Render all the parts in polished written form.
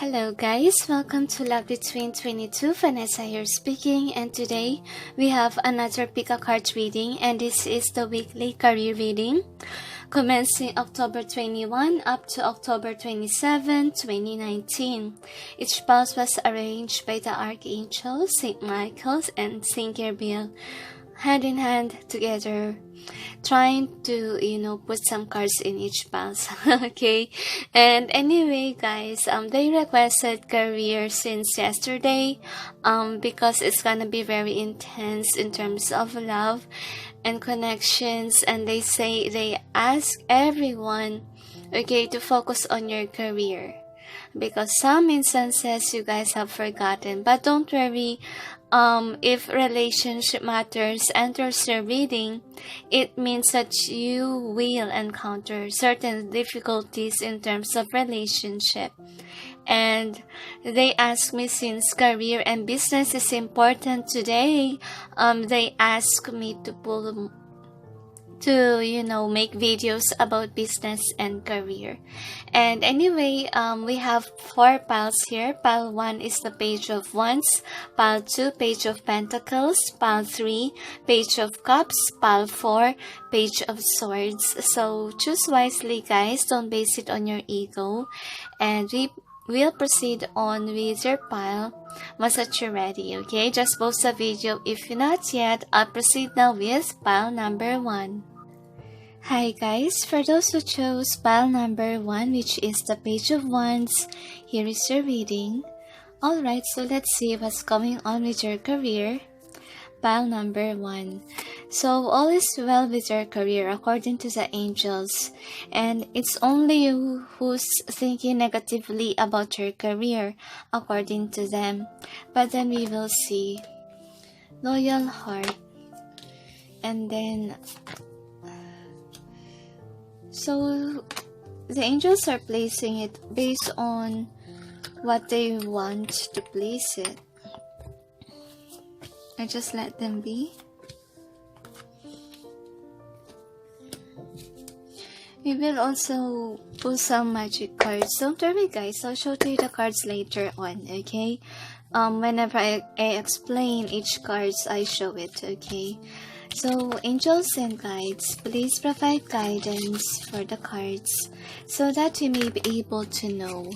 Hello guys, welcome to Love Between 22, Vanessa here speaking, and today we have another pick a card reading, and this is the weekly career reading commencing October 21 up to October 27, 2019. Each pulse was arranged by the Archangel, Saint Michael and Saint Gabriel, hand in hand together, trying to put some cards in each pulse. Okay, and anyway guys, they requested career since yesterday because it's gonna be very intense in terms of love and connections, and they ask everyone, okay, to focus on your career because some instances you guys have forgotten. But don't worry, if relationship matters enters your reading, it means that you will encounter certain difficulties in terms of relationship. And they ask me, since career and business is important today, they ask me to make videos about business and career. And anyway, we have 4 piles here. Pile 1 is the Page of Wands, Pile 2, Page of Pentacles, Pile 3, Page of Cups, Pile 4, Page of Swords. So choose wisely guys, don't base it on your ego, and we'll proceed on with your pile once that you're ready. Okay, just pause the video if you're not yet. I'll proceed now with pile number 1. Hi guys, for those who chose pile number 1, which is the Page of Wands, here is your reading. Alright, so let's see what's going on with your career. Pile number 1. So all is well with your career according to the angels, and it's only you who's thinking negatively about your career according to them. But then we will see loyal heart, and then so the angels are placing it based on what they want to place it. I just let them be. We will also pull some magic cards. Don't worry guys, I'll show you the cards later on, okay? Whenever I explain each cards, I show it, okay? So angels and guides, please provide guidance for the cards so that we may be able to know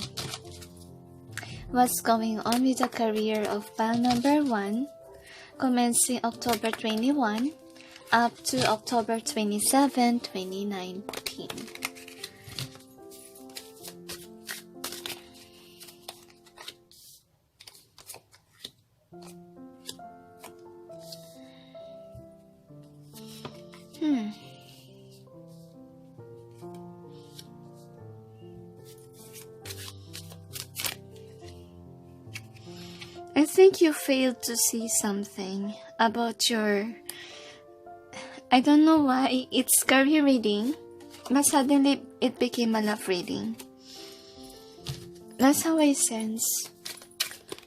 what's going on with the career of pile number 1, commencing October 21 up to October 27, 2019. I think you failed to see something about your... I don't know why it's career reading, but suddenly it became a love reading. That's how I sense.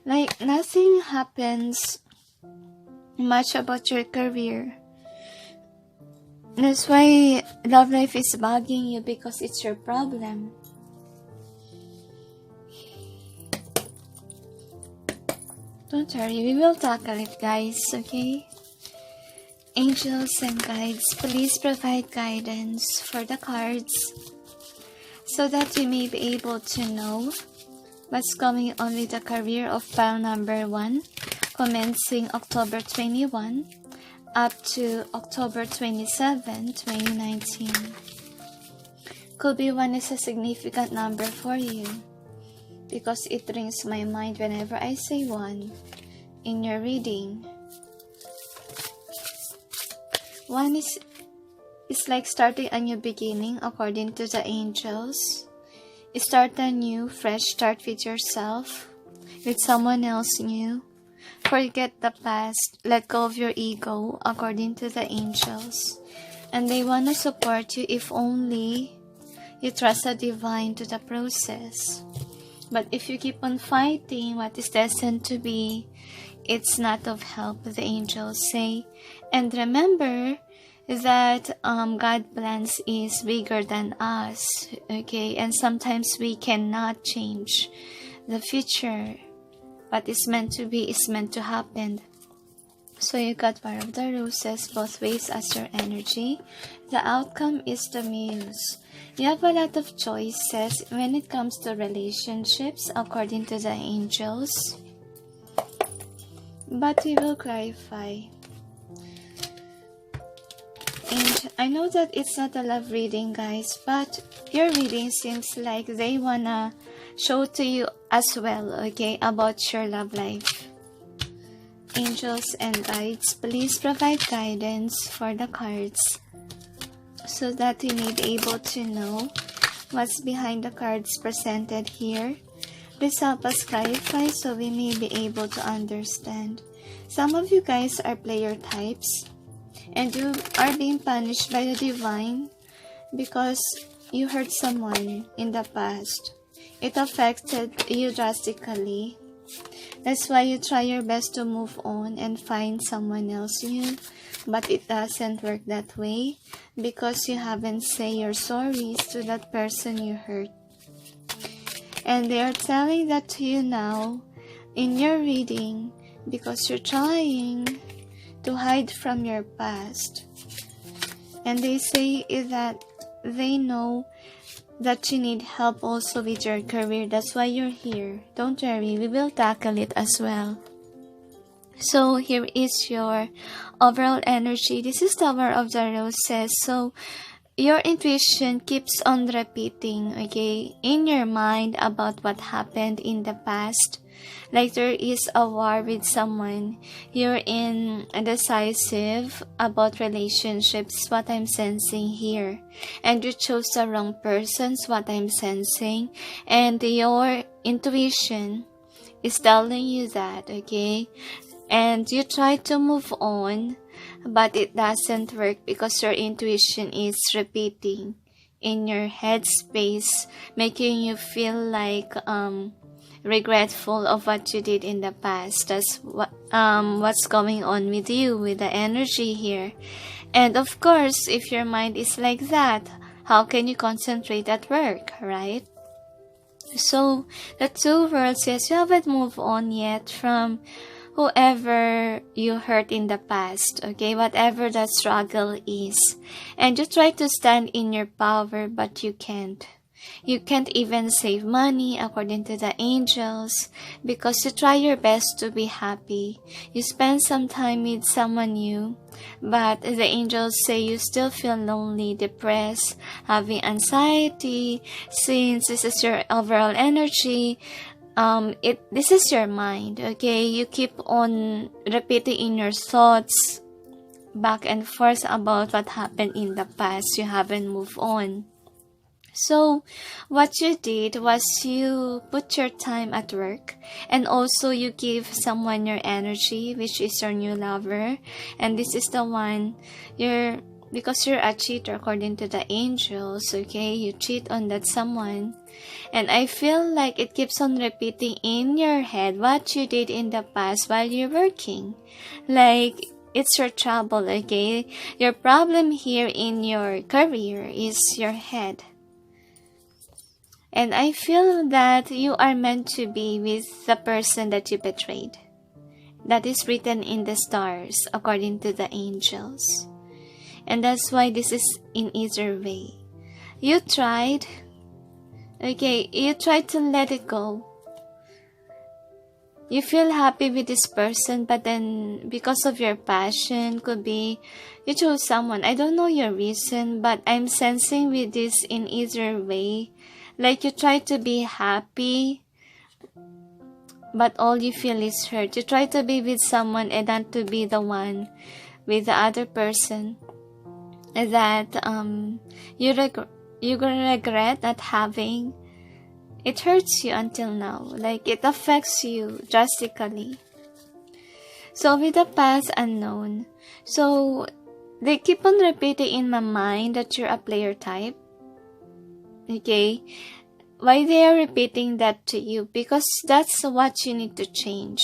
Like nothing happens much about your career. That's why love life is bugging you, because it's your problem. Don't worry, we will tackle it guys, okay? Angels and guides, please provide guidance for the cards so that we may be able to know what's going on with the career of pile number 1, commencing October 21 up to October 27, 2019. Could be 1 is a significant number for you, because it rings my mind whenever I say 1 in your reading. 1 is like starting a new beginning according to the angels. Start a new, fresh start with yourself, with someone else new. Forget the past, let go of your ego according to the angels. And they want to support you if only you trust the divine to the process. But if you keep on fighting what is destined to be, it's not of help, the angels say. And remember that God's plans is bigger than us, okay? And sometimes we cannot change the future. What is meant to be is meant to happen. So you got Four of the Roses both ways as your energy. The outcome is the Muse. You have a lot of choices when it comes to relationships according to the angels. But we will clarify. And I know that it's not a love reading, guys, but your reading seems like they wanna show to you as well, okay, about your love life. Angels and guides, please provide guidance for the cards so that we may be able to know what's behind the cards presented here. Please help us clarify so we may be able to understand. Some of you guys are player types and you are being punished by the divine because you hurt someone in the past. It affected you drastically. That's why you try your best to move on and find someone else new, but it doesn't work that way because you haven't said your sorries to that person you hurt. And they are telling that to you now in your reading because you're trying to hide from your past. And they say that they know that you need help also with your career. That's why you're here. Don't worry, we will tackle it as well. So here is your overall energy. This is Tower of the Roses. So your intuition keeps on repeating, okay, in your mind about what happened in the past. Like there is a war with someone. You're indecisive about relationships, what I'm sensing here. And you chose the wrong persons, what I'm sensing. And your intuition is telling you that, okay? And you try to move on, but it doesn't work because your intuition is repeating in your head space, making you feel like regretful of what you did in the past. That's what's going on with you, with the energy here. And of course, if your mind is like that, how can you concentrate at work, right? So the Two Worlds says you haven't moved on yet from whoever you hurt in the past, okay, whatever that struggle is. And you try to stand in your power, but you can't. You can't even save money according to the angels because you try your best to be happy. You spend some time with someone new, but the angels say you still feel lonely, depressed, having anxiety. Since this is your overall energy, this is your mind, okay? You keep on repeating in your thoughts back and forth about what happened in the past. You haven't moved on. So what you did was you put your time at work and also you give someone your energy, which is your new lover. And this is the one because you're a cheater according to the angels, okay? You cheat on that someone. And I feel like it keeps on repeating in your head what you did in the past while you're working. Like, it's your trouble, okay? Your problem here in your career is your head. And I feel that you are meant to be with the person that you betrayed. That is written in the stars according to the angels. And that's why this is in either way. You tried, okay, you tried to let it go. You feel happy with this person, but then because of your passion, could be you chose someone. I don't know your reason, but I'm sensing with this in either way. Like you try to be happy, but all you feel is hurt. You try to be with someone and not to be the one with the other person that you regret not having. It hurts you until now. Like it affects you drastically. So with the past unknown, so they keep on repeating in my mind that you're a player type. Okay, why they are repeating that to you? Because that's what you need to change.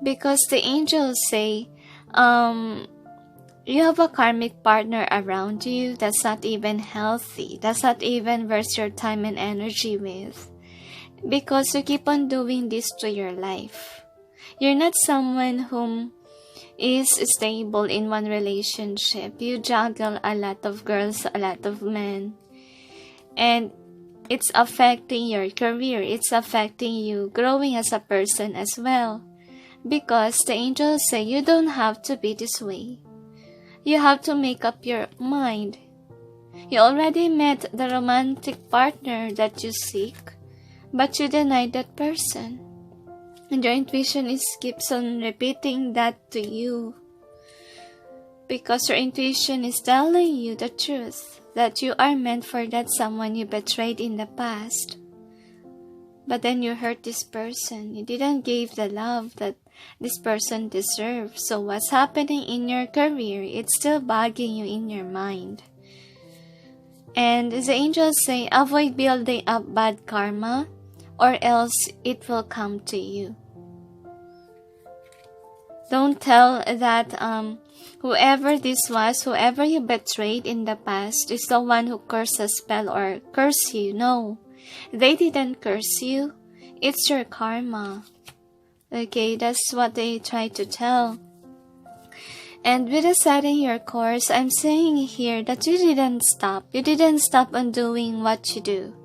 Because the angels say, you have a karmic partner around you that's not even healthy. That's not even worth your time and energy with. because you keep on doing this to your life. You're not someone whom is stable in one relationship. You juggle a lot of girls, a lot of men, and it's affecting your career. It's affecting you growing as a person as well, because the angels say you don't have to be this way. You have to make up your mind. You already met the romantic partner that you seek, but you denied that person. And your intuition keeps on repeating that to you, because your intuition is telling you the truth, that you are meant for that someone you betrayed in the past. But then you hurt this person. You didn't give the love that this person deserves. So what's happening in your career, it's still bugging you in your mind. And the angels say, avoid building up bad karma, or else it will come to you. Don't tell that whoever this was, whoever you betrayed in the past, is the one who cursed a spell or cursed you. No, they didn't curse you. It's your karma. Okay, that's what they try to tell. And with the setting your course, I'm saying here that you didn't stop. You didn't stop on doing what you do.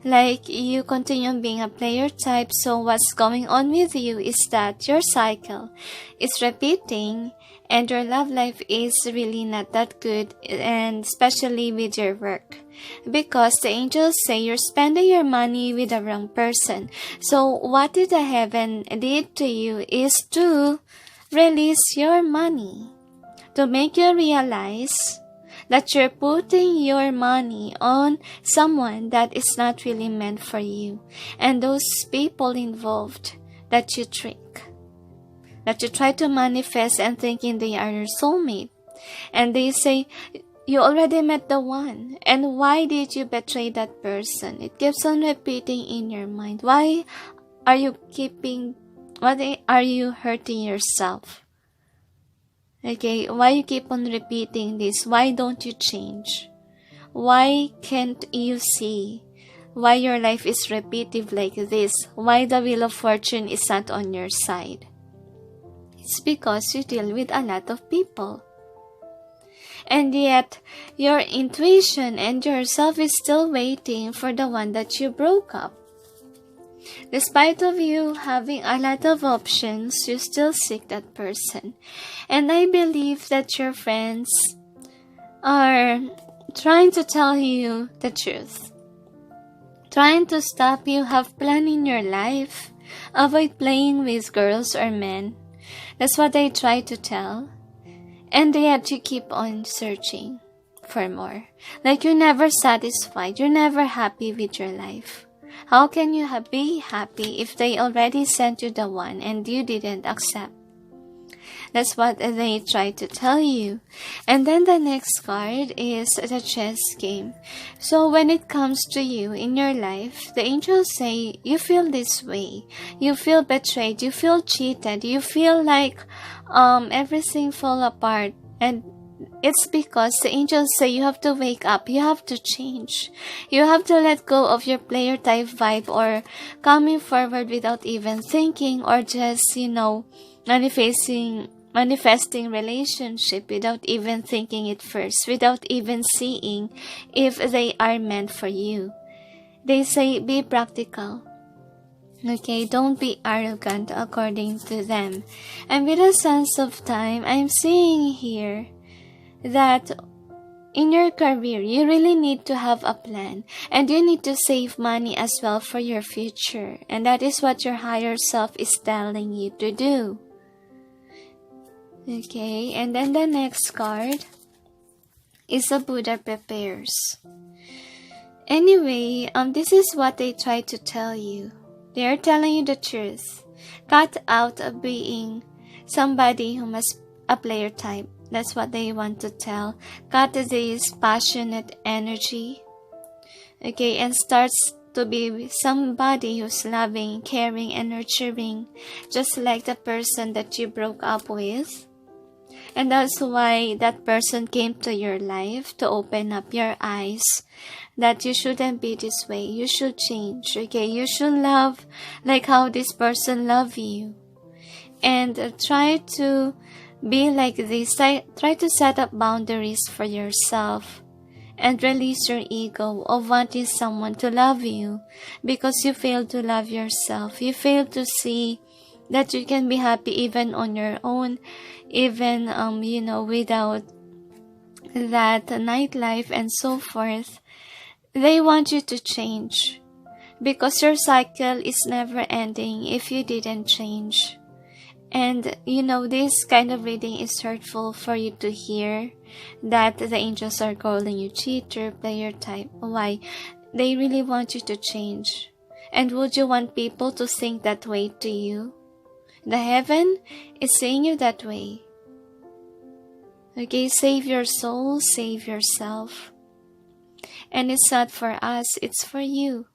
Like, you continue being a player type, so what's going on with you is that your cycle is repeating and your love life is really not that good, and especially with your work. Because the angels say you're spending your money with the wrong person. So what did the heaven did to you is to release your money, to make you realize that you're putting your money on someone that is not really meant for you. And those people involved that you trick, that you try to manifest and thinking they are your soulmate. And they say, you already met the one. And why did you betray that person? It keeps on repeating in your mind. Why are you hurting yourself? Okay, why you keep on repeating this? Why don't you change? Why can't you see why your life is repetitive like this? Why the wheel of fortune is not on your side? It's because you deal with a lot of people. And yet, your intuition and yourself is still waiting for the one that you broke up. Despite of you having a lot of options, you still seek that person. And I believe that your friends are trying to tell you the truth, trying to stop you have plan in your life. Avoid playing with girls or men. That's what they try to tell. And yet you keep on searching for more. Like you're never satisfied. You're never happy with your life. How can you be happy if they already sent you the one and you didn't accept? That's what they try to tell you. And then the next card is the chess game. So when it comes to you in your life, the angels say you feel this way. You feel betrayed. You feel cheated. You feel like everything fall apart. And it's because the angels say you have to wake up. You have to change. You have to let go of your player type vibe or coming forward without even thinking, or just, manifesting relationship without even thinking it first, without even seeing if they are meant for you. They say be practical. Okay, don't be arrogant according to them. And with a sense of time, I'm seeing here that in your career, you really need to have a plan. And you need to save money as well for your future. And that is what your higher self is telling you to do. Okay, and then the next card is a Buddha prepares. Anyway, this is what they try to tell you. They are telling you the truth. Cut out of being somebody who must a player type. That's what they want to tell. Cut this passionate energy. Okay, and starts to be somebody who's loving, caring, and nurturing, just like the person that you broke up with. And that's why that person came to your life, to open up your eyes that you shouldn't be this way. You should change, okay? You should love like how this person loves you. And try to be like this. Try to set up boundaries for yourself. And release your ego of wanting someone to love you because you fail to love yourself. You fail to see that you can be happy even on your own, even, without that nightlife and so forth. They want you to change because your cycle is never ending if you didn't change. And this kind of reading is hurtful for you to hear that the angels are calling you cheater, player type. Why? They really want you to change. And would you want people to think that way to you? The heaven is saying you that way. Okay, save your soul, save yourself. And it's not for us, it's for you.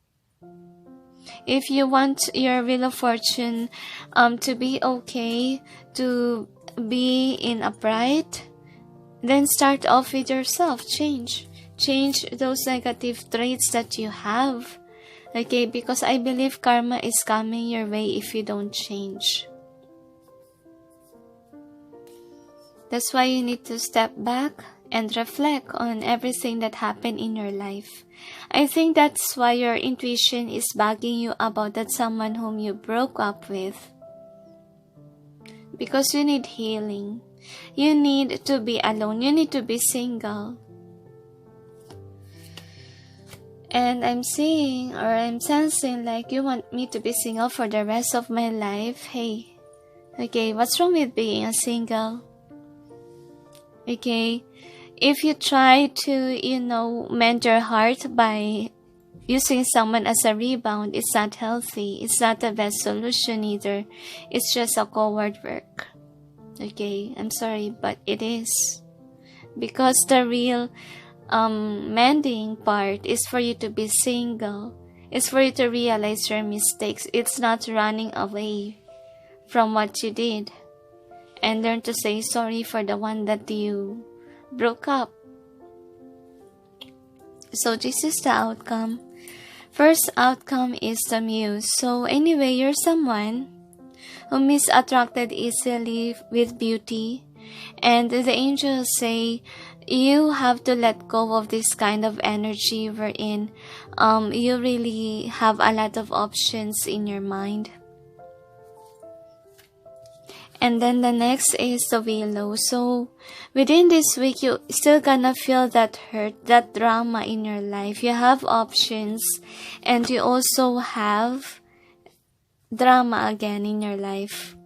If you want your Wheel of Fortune to be okay, to be in upright, then start off with yourself. Change those negative traits that you have. Okay, because I believe karma is coming your way if you don't change. That's why you need to step back and reflect on everything that happened in your life. I think that's why your intuition is bugging you about that someone whom you broke up with. Because you need healing. You need to be alone. You need to be single. And I'm seeing or I'm sensing like you want me to be single for the rest of my life. Hey, okay, what's wrong with being a single? Okay, if you try to, mend your heart by using someone as a rebound, it's not healthy. It's not the best solution either. It's just a coward work. Okay, I'm sorry, but it is. Because the real mending part is for you to be single. It's for you to realize your mistakes. It's not running away from what you did. And learn to say sorry for the one that you broke up. So this is the outcome. First outcome is the Muse. So anyway, you're someone who is attracted easily with beauty. And the angels say you have to let go of this kind of energy wherein you really have a lot of options in your mind. And then the next is the Willow. So within this week, you still gonna feel that hurt, that drama in your life. You have options and you also have drama again in your life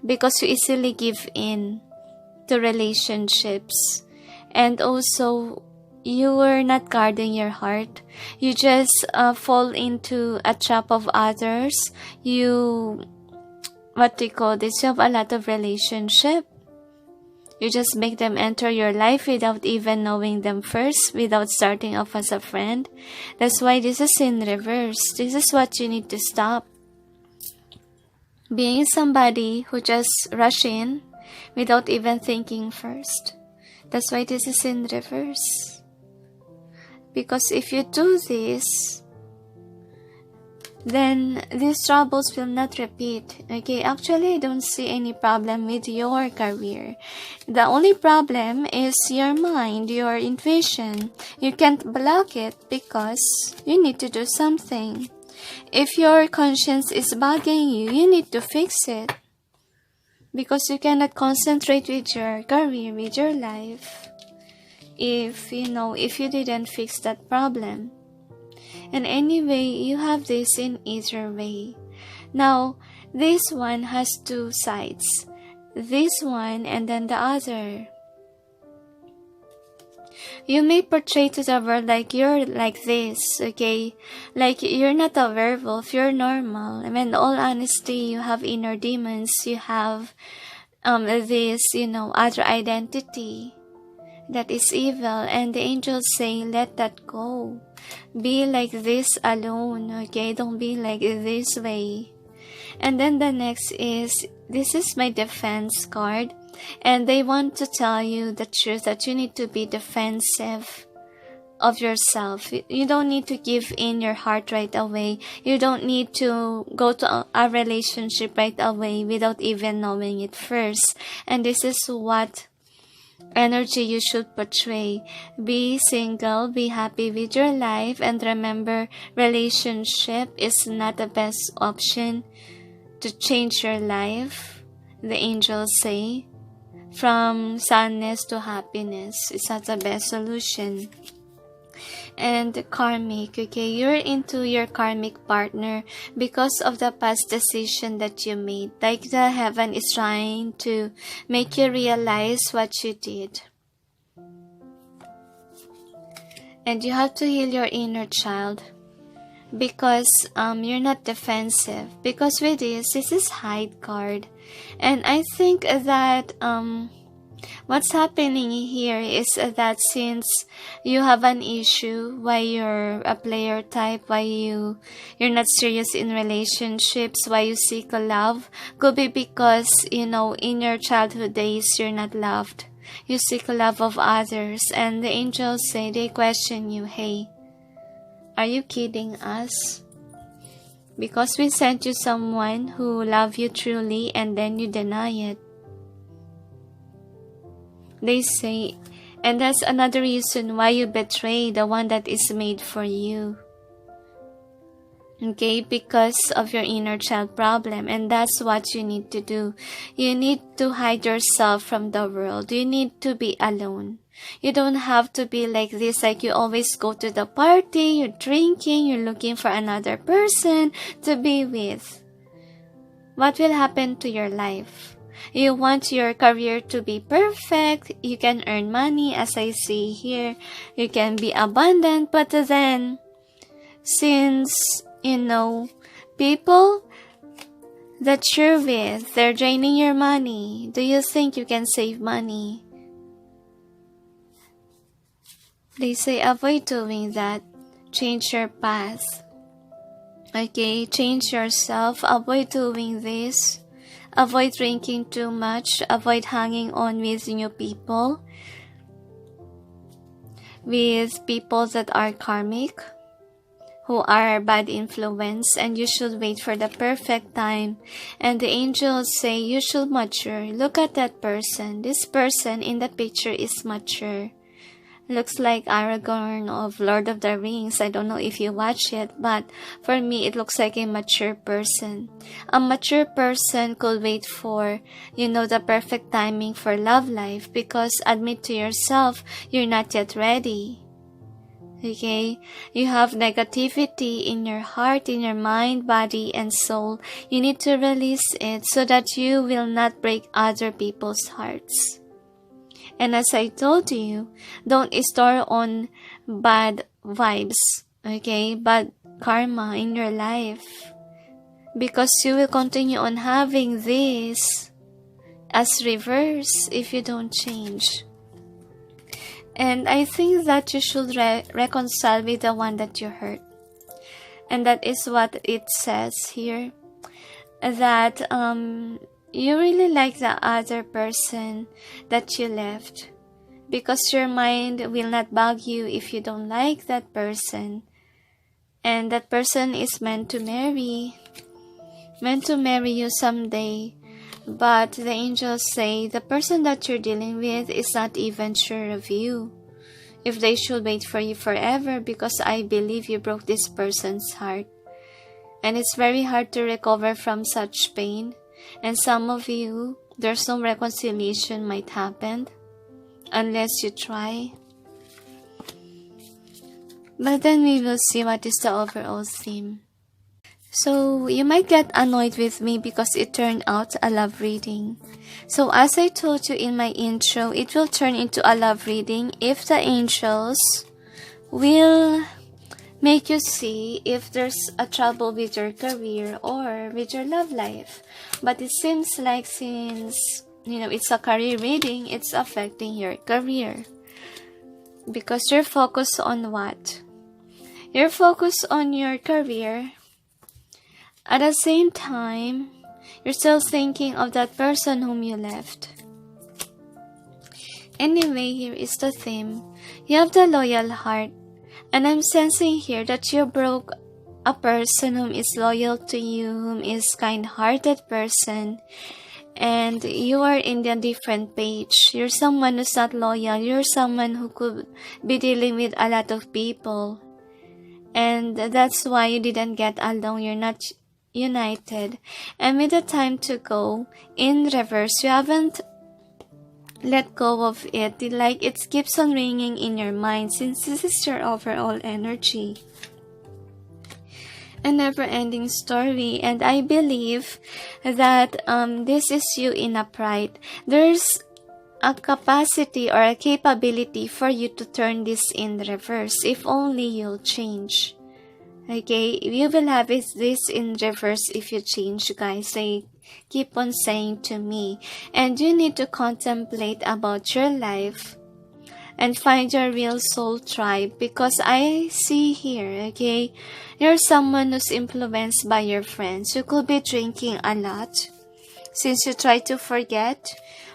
because you easily give in to relationships. And also, you were not guarding your heart. You just fall into a trap of others. You have a lot of relationship. You just make them enter your life without even knowing them first, without starting off as a friend. That's why this is in reverse. This is what you need to stop. Being somebody who just rush in without even thinking first. That's why this is in reverse. Because if you do this, then these troubles will not repeat. Okay, actually I don't see any problem with your career. The only problem is your mind, your intuition. You can't block it because you need to do something. If your conscience is bugging you, you need to fix it. Because you cannot concentrate with your career, with your life, if you didn't fix that problem. And anyway, you have this in either way. Now, this one has two sides. This one and then the other. You may portray to the world like you're like this, okay? Like you're not a werewolf, you're normal. I mean, in all honesty, you have inner demons. You have this, other identity that is evil. And the angels say, let that go. Be like this alone, okay? Don't be like this way. And then the next is, this is my defense card. And they want to tell you the truth that you need to be defensive of yourself. You don't need to give in your heart right away. You don't need to go to a relationship right away without even knowing it first. And this is what energy you should portray. Be single, be happy with your life, and remember, relationship is not the best option to change your life. The angels say, from sadness to happiness is not the best solution. And karmic, okay, you're into your karmic partner because of the past decision that you made. Like the heaven is trying to make you realize what you did. And you have to heal your inner child because you're not defensive. Because with this is hide card. And I think that what's happening here is that since you have an issue why you're a player type, why you're not serious in relationships, why you seek a love, could be because, in your childhood days, you're not loved. You seek love of others, and the angels say, they question you, hey, are you kidding us? Because we sent you someone who loves you truly and then you deny it. They say, and that's another reason why you betray the one that is made for you. Okay, because of your inner child problem, and that's what you need to do. You need to hide yourself from the world. You need to be alone. You don't have to be like this, like you always go to the party, you're drinking, you're looking for another person to be with. What will happen to your life? You want your career to be perfect, you can earn money, as I see here, you can be abundant, but then, since, people that you're with, they're draining your money, do you think you can save money? They say avoid doing that. Change your path. Okay, change yourself. Avoid doing this. Avoid drinking too much. Avoid hanging on with new people. With people that are karmic, who are bad influence, and you should wait for the perfect time. And the angels say you should mature. Look at that person. This person in the picture is mature. Looks like Aragorn of Lord of the Rings. I don't know if you watch it, but for me, it looks like a mature person. A mature person could wait for, the perfect timing for love life, because admit to yourself, you're not yet ready. Okay? You have negativity in your heart, in your mind, body, and soul. You need to release it so that you will not break other people's hearts. And as I told you, don't store on bad vibes, okay, bad karma in your life. Because you will continue on having this as reverse if you don't change. And I think that you should reconcile with the one that you hurt. And that is what it says here. That you really like the other person that you left, because your mind will not bug you if you don't like that person, and that person is meant to marry you someday. But the angels say the person that you're dealing with is not even sure of you, if they should wait for you forever, because I believe you broke this person's heart, and it's very hard to recover from such pain. And some of you, there's no reconciliation might happen unless you try. But then we will see what is the overall theme. So you might get annoyed with me because it turned out a love reading. So as I told you in my intro, it will turn into a love reading if the angels will make you see if there's a trouble with your career or with your love life. But it seems like since, it's a career reading, it's affecting your career. Because you're focused on what? You're focused on your career. At the same time, you're still thinking of that person whom you left. Anyway, here is the theme. You have the loyal heart. And I'm sensing here that you broke a person whom is loyal to you, whom is kind-hearted person, and you are in a different page. You're someone who's not loyal. You're someone who could be dealing with a lot of people, and that's why you didn't get along. You're not united. And with the time to go in reverse, you haven't let go of it. Like it keeps on ringing in your mind, since this is your overall energy. A never-ending story, and I believe that this is you in upright. There's a capacity or a capability for you to turn this in reverse if only you'll change. Okay, you will have this in reverse if you change, guys. They keep on saying to me, and you need to contemplate about your life and find your real soul tribe, because I see here, okay, you're someone who's influenced by your friends. You could be drinking a lot since you try to forget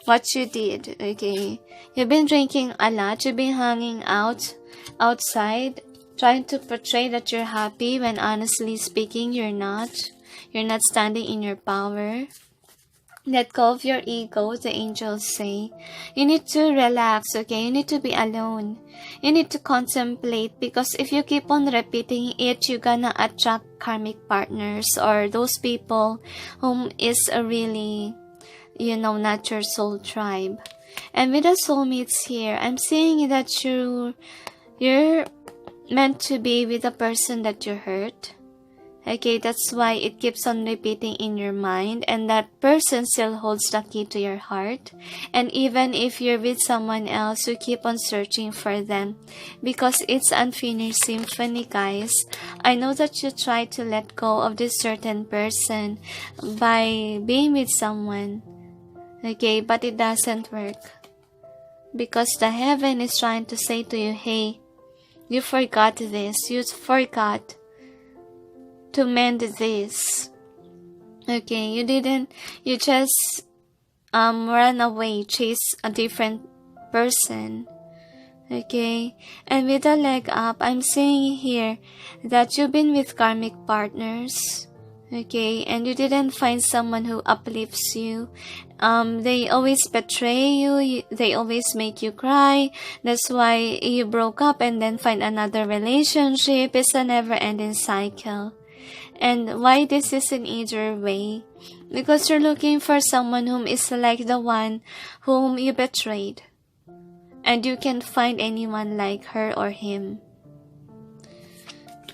what you did, okay. You've been drinking a lot. You've been hanging outside, trying to portray that you're happy when honestly speaking, you're not. You're not standing in your power. Let go of your ego, the angels say. You need to relax, okay? You need to be alone. You need to contemplate, because if you keep on repeating it, you're gonna attract karmic partners or those people whom is a really, not your soul tribe. And with the soulmates here, I'm seeing that you're meant to be with the person that you hurt. Okay, that's why it keeps on repeating in your mind, and that person still holds the key to your heart. And even if you're with someone else, you keep on searching for them, because it's unfinished symphony, guys. I know that you try to let go of this certain person by being with someone, okay, but it doesn't work, because the heaven is trying to say to you, hey, you forgot this, you forgot to mend this. Okay, you just run away, chase a different person. Okay, and with the leg up, I'm saying here that you've been with karmic partners. Okay, and you didn't find someone who uplifts you. They always betray you. They always make you cry. That's why you broke up and then find another relationship. It's a never-ending cycle. And why this is in either way? Because you're looking for someone whom is like the one whom you betrayed. And you can't find anyone like her or him.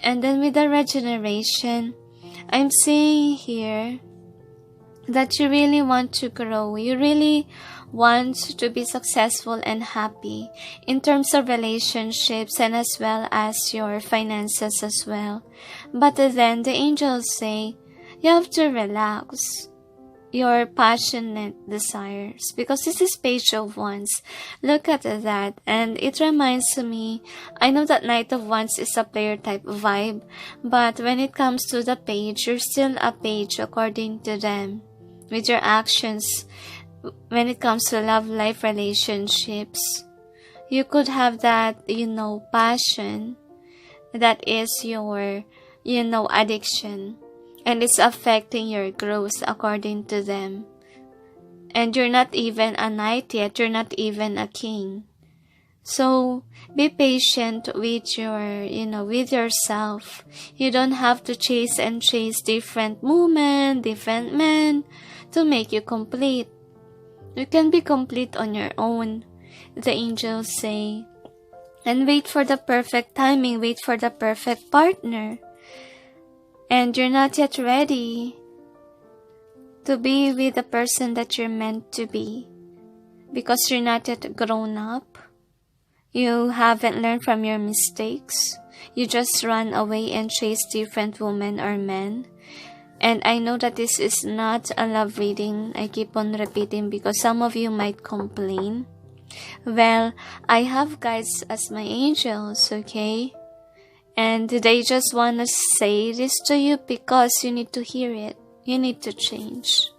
And then with the regeneration, I'm seeing here that you really want to grow. You really want to be successful and happy in terms of relationships and as well as your finances as well. But then the angels say you have to relax your passionate desires, because this is Page of Wands. Look at that, and it reminds me, I know that Knight of Wands is a player type vibe, but when it comes to the page, you're still a page according to them. With your actions, when it comes to love life relationships, you could have that, passion that is your, addiction, and it's affecting your growth according to them. And you're not even a knight yet, you're not even a king. So be patient with your, with yourself. You don't have to chase different women, different men to make you complete. You can be complete on your own, the angels say. And wait for the perfect timing, wait for the perfect partner. And you're not yet ready to be with the person that you're meant to be, because you're not yet grown up. You haven't learned from your mistakes. You just run away and chase different women or men. And I know that this is not a love reading. I keep on repeating because some of you might complain. Well, I have guides as my angels, okay? And they just want to say this to you because you need to hear it. You need to change.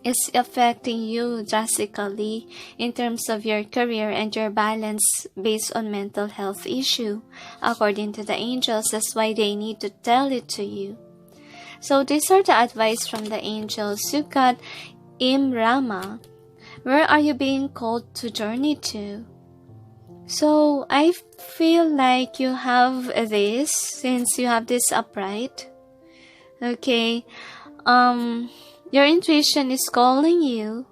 is affecting you drastically in terms of your career and your balance based on mental health issue. According to the angels, that's why they need to tell it to you. So these are the advice from the angels. You got Rama. Where are you being called to journey to? So I feel like you have this, since you have this upright. Okay. Your intuition is calling you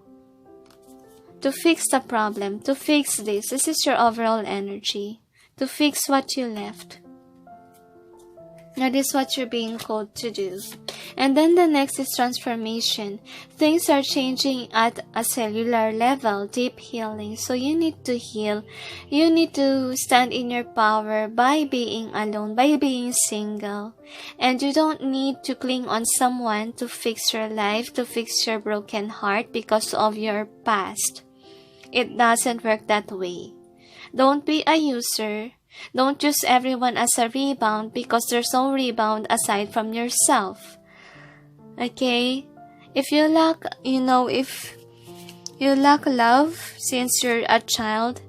to fix the problem, to fix this. This is your overall energy. To fix what you left. That is what you're being called to do. And then the next is transformation. Things are changing at a cellular level, deep healing. So you need to heal. You need to stand in your power by being alone, by being single. And you don't need to cling on someone to fix your life, to fix your broken heart because of your past. It doesn't work that way. Don't be a user. Don't use everyone as a rebound because there's no rebound aside from yourself. Okay? If you lack, if you lack love since you're a child,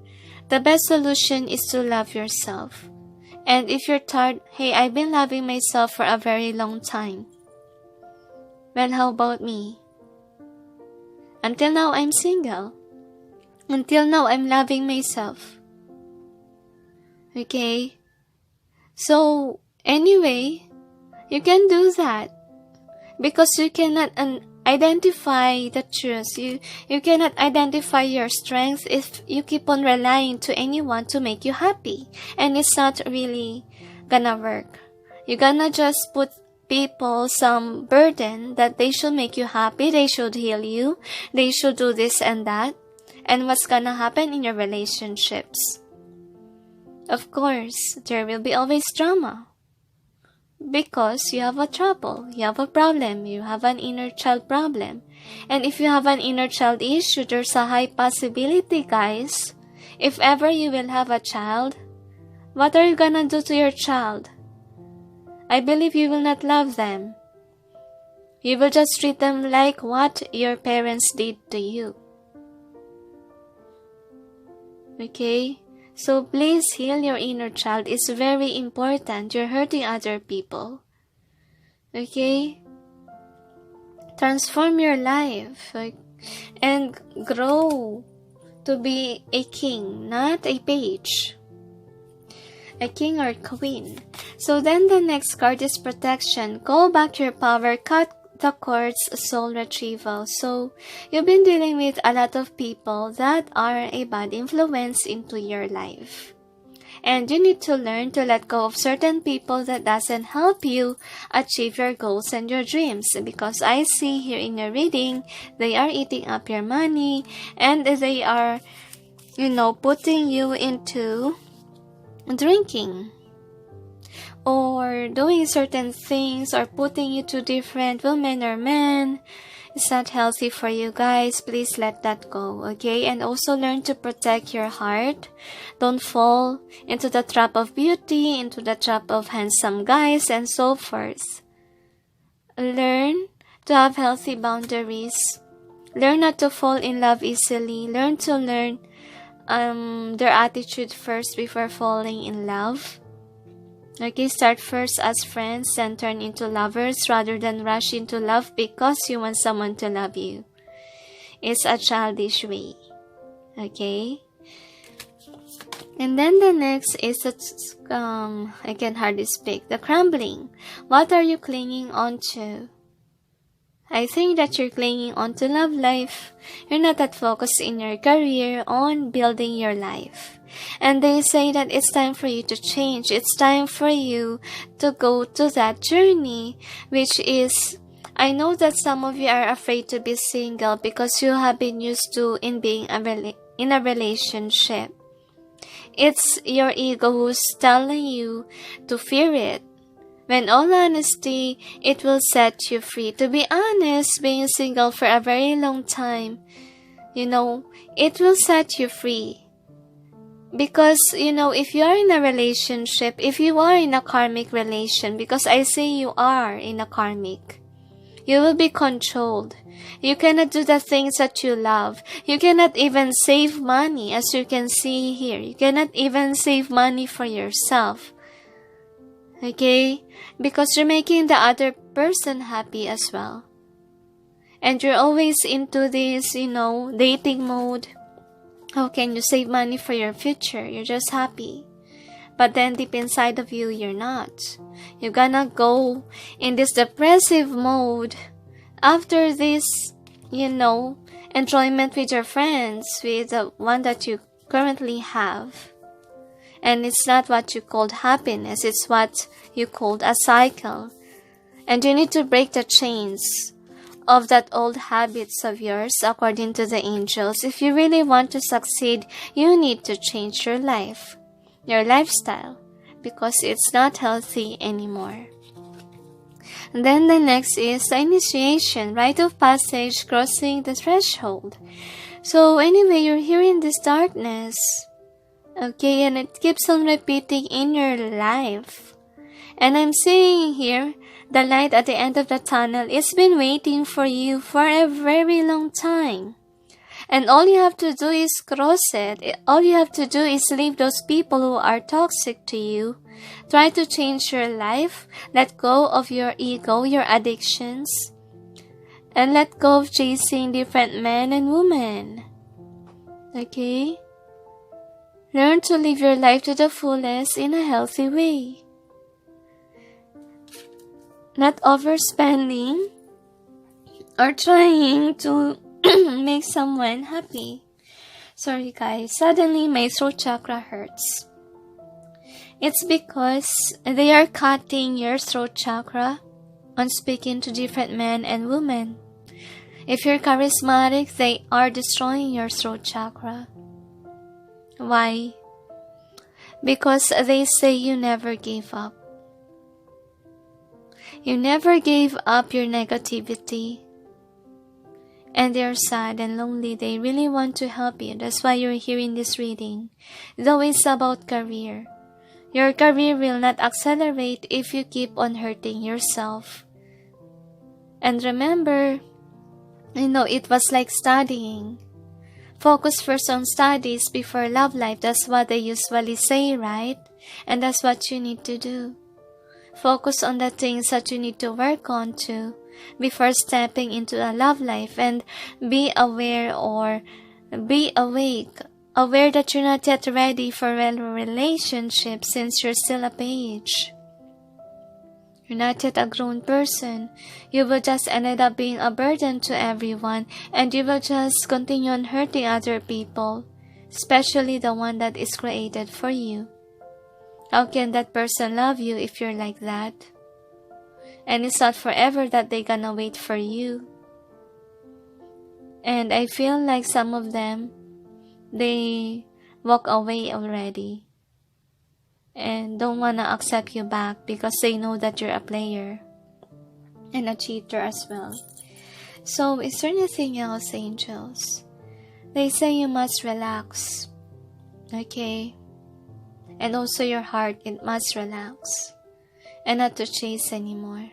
the best solution is to love yourself. And if you're tired, hey, I've been loving myself for a very long time. Well, how about me? Until now, I'm single. Until now, I'm loving myself. Okay? So, anyway, you can do that. Because you cannot identify the truth. You cannot identify your strength if you keep on relying to anyone to make you happy. And it's not really gonna work. You're gonna just put people some burden that they should make you happy, they should heal you, they should do this and that. And what's gonna happen in your relationships? Of course, there will be always drama. Because you have a trouble, you have a problem, you have an inner child problem. And if you have an inner child issue, there's a high possibility, guys. If ever you will have a child, what are you gonna do to your child? I believe you will not love them. You will just treat them like what your parents did to you. Okay? So please heal your inner child. It's very important. You're hurting other people. Okay? Transform your life and grow to be a king, not a page. A king or queen. So then the next card is protection. Call back your power. Cut the cords, soul retrieval. So you've been dealing with a lot of people that are a bad influence into your life. And you need to learn to let go of certain people that doesn't help you achieve your goals and your dreams. Because I see here in your reading, they are eating up your money and they are, putting you into drinking or doing certain things or putting you to different women or men. It's not healthy for you guys. Please let that go, okay? And also learn to protect your heart. Don't fall into the trap of beauty, into the trap of handsome guys, and so forth. Learn to have healthy boundaries. Learn not to fall in love easily. Learn to learn their attitude first before falling in love. Okay, start first as friends and turn into lovers rather than rush into love because you want someone to love you. It's a childish way. Okay? And then the next is, I can hardly speak, the crumbling. What are you clinging on to? I think that you're clinging on to love life. You're not that focused in your career on building your life. And they say that it's time for you to change. It's time for you to go to that journey, which is, I know that some of you are afraid to be single because you have been used to being in a relationship. It's your ego who's telling you to fear it. When all honesty, it will set you free. To be honest, being single for a very long time, it will set you free. Because, if you are in a relationship, if you are in a karmic relation, because I say you are in a karmic, You will be controlled. You cannot do the things that you love. You cannot even save money, as you can see here. You cannot even save money for yourself. Okay? Because you're making the other person happy as well. And you're always into this, dating mode. How can you save money for your future? You're just happy. But then deep inside of you, you're not. You're gonna go in this depressive mode after this, enjoyment with your friends, with the one that you currently have. And it's not what you called happiness, it's what you called a cycle. And you need to break the chains of that old habits of yours according to the angels. If you really want to succeed, you need to change your life, your lifestyle, because it's not healthy anymore. And then the next is the initiation, rite of passage, crossing the threshold. So anyway, you're here in this darkness, okay, and it keeps on repeating in your life. And I'm seeing here, the light at the end of the tunnel. It's been waiting for you for a very long time. And all you have to do is cross it. All you have to do is leave those people who are toxic to you. Try to change your life. Let go of your ego, your addictions. And let go of chasing different men and women. Okay? Learn to live your life to the fullest in a healthy way. Not overspending or trying to make someone happy. Sorry guys, suddenly my throat chakra hurts. It's because they are cutting your throat chakra on speaking to different men and women. If you're charismatic, they are destroying your throat chakra. Why? Because they say you never gave up. You never gave up your negativity. And they're sad and lonely. They really want to help you. That's why you're here in this reading. Though it's about career. Your career will not accelerate if you keep on hurting yourself. And remember, it was like studying. Focus first on studies before love life. That's what they usually say, right? And that's what you need to do. Focus on the things that you need to work on too before stepping into a love life, and be aware or be awake, aware that you're not yet ready for a relationship since you're still a page. You're not yet a grown person. You will just end up being a burden to everyone, and you will just continue on hurting other people, especially the one that is created for you. How can that person love you if you're like that? And it's not forever that they're gonna wait for you. And I feel like some of them, they walk away already and don't wanna accept you back because they know that you're a player and a cheater as well. So is there anything else, angels? They say you must relax. Okay? And also your heart, it must relax. And not to chase anymore.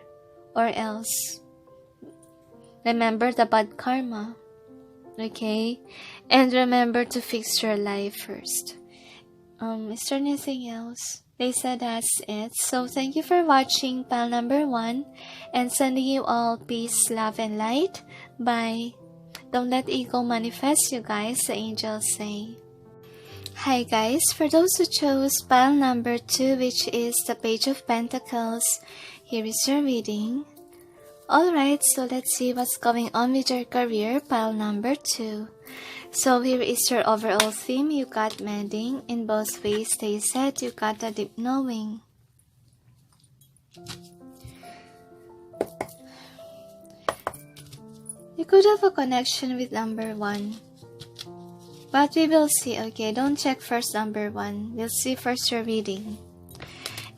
Or else, remember the bad karma. Okay? And remember to fix your life first. Is there anything else? They said that's it. So thank you for watching pile number 1. And sending you all peace, love, and light. Bye. Don't let ego manifest, you guys, the angels say. Hi guys, for those who chose pile number 2, which is the Page of Pentacles, here is your reading. Alright, so let's see what's going on with your career, pile number 2. So here is your overall theme. You got mending in both ways. They said you got a deep knowing. You could have a connection with number 1. But we will see, okay? Don't check first number 1. We'll see first your reading.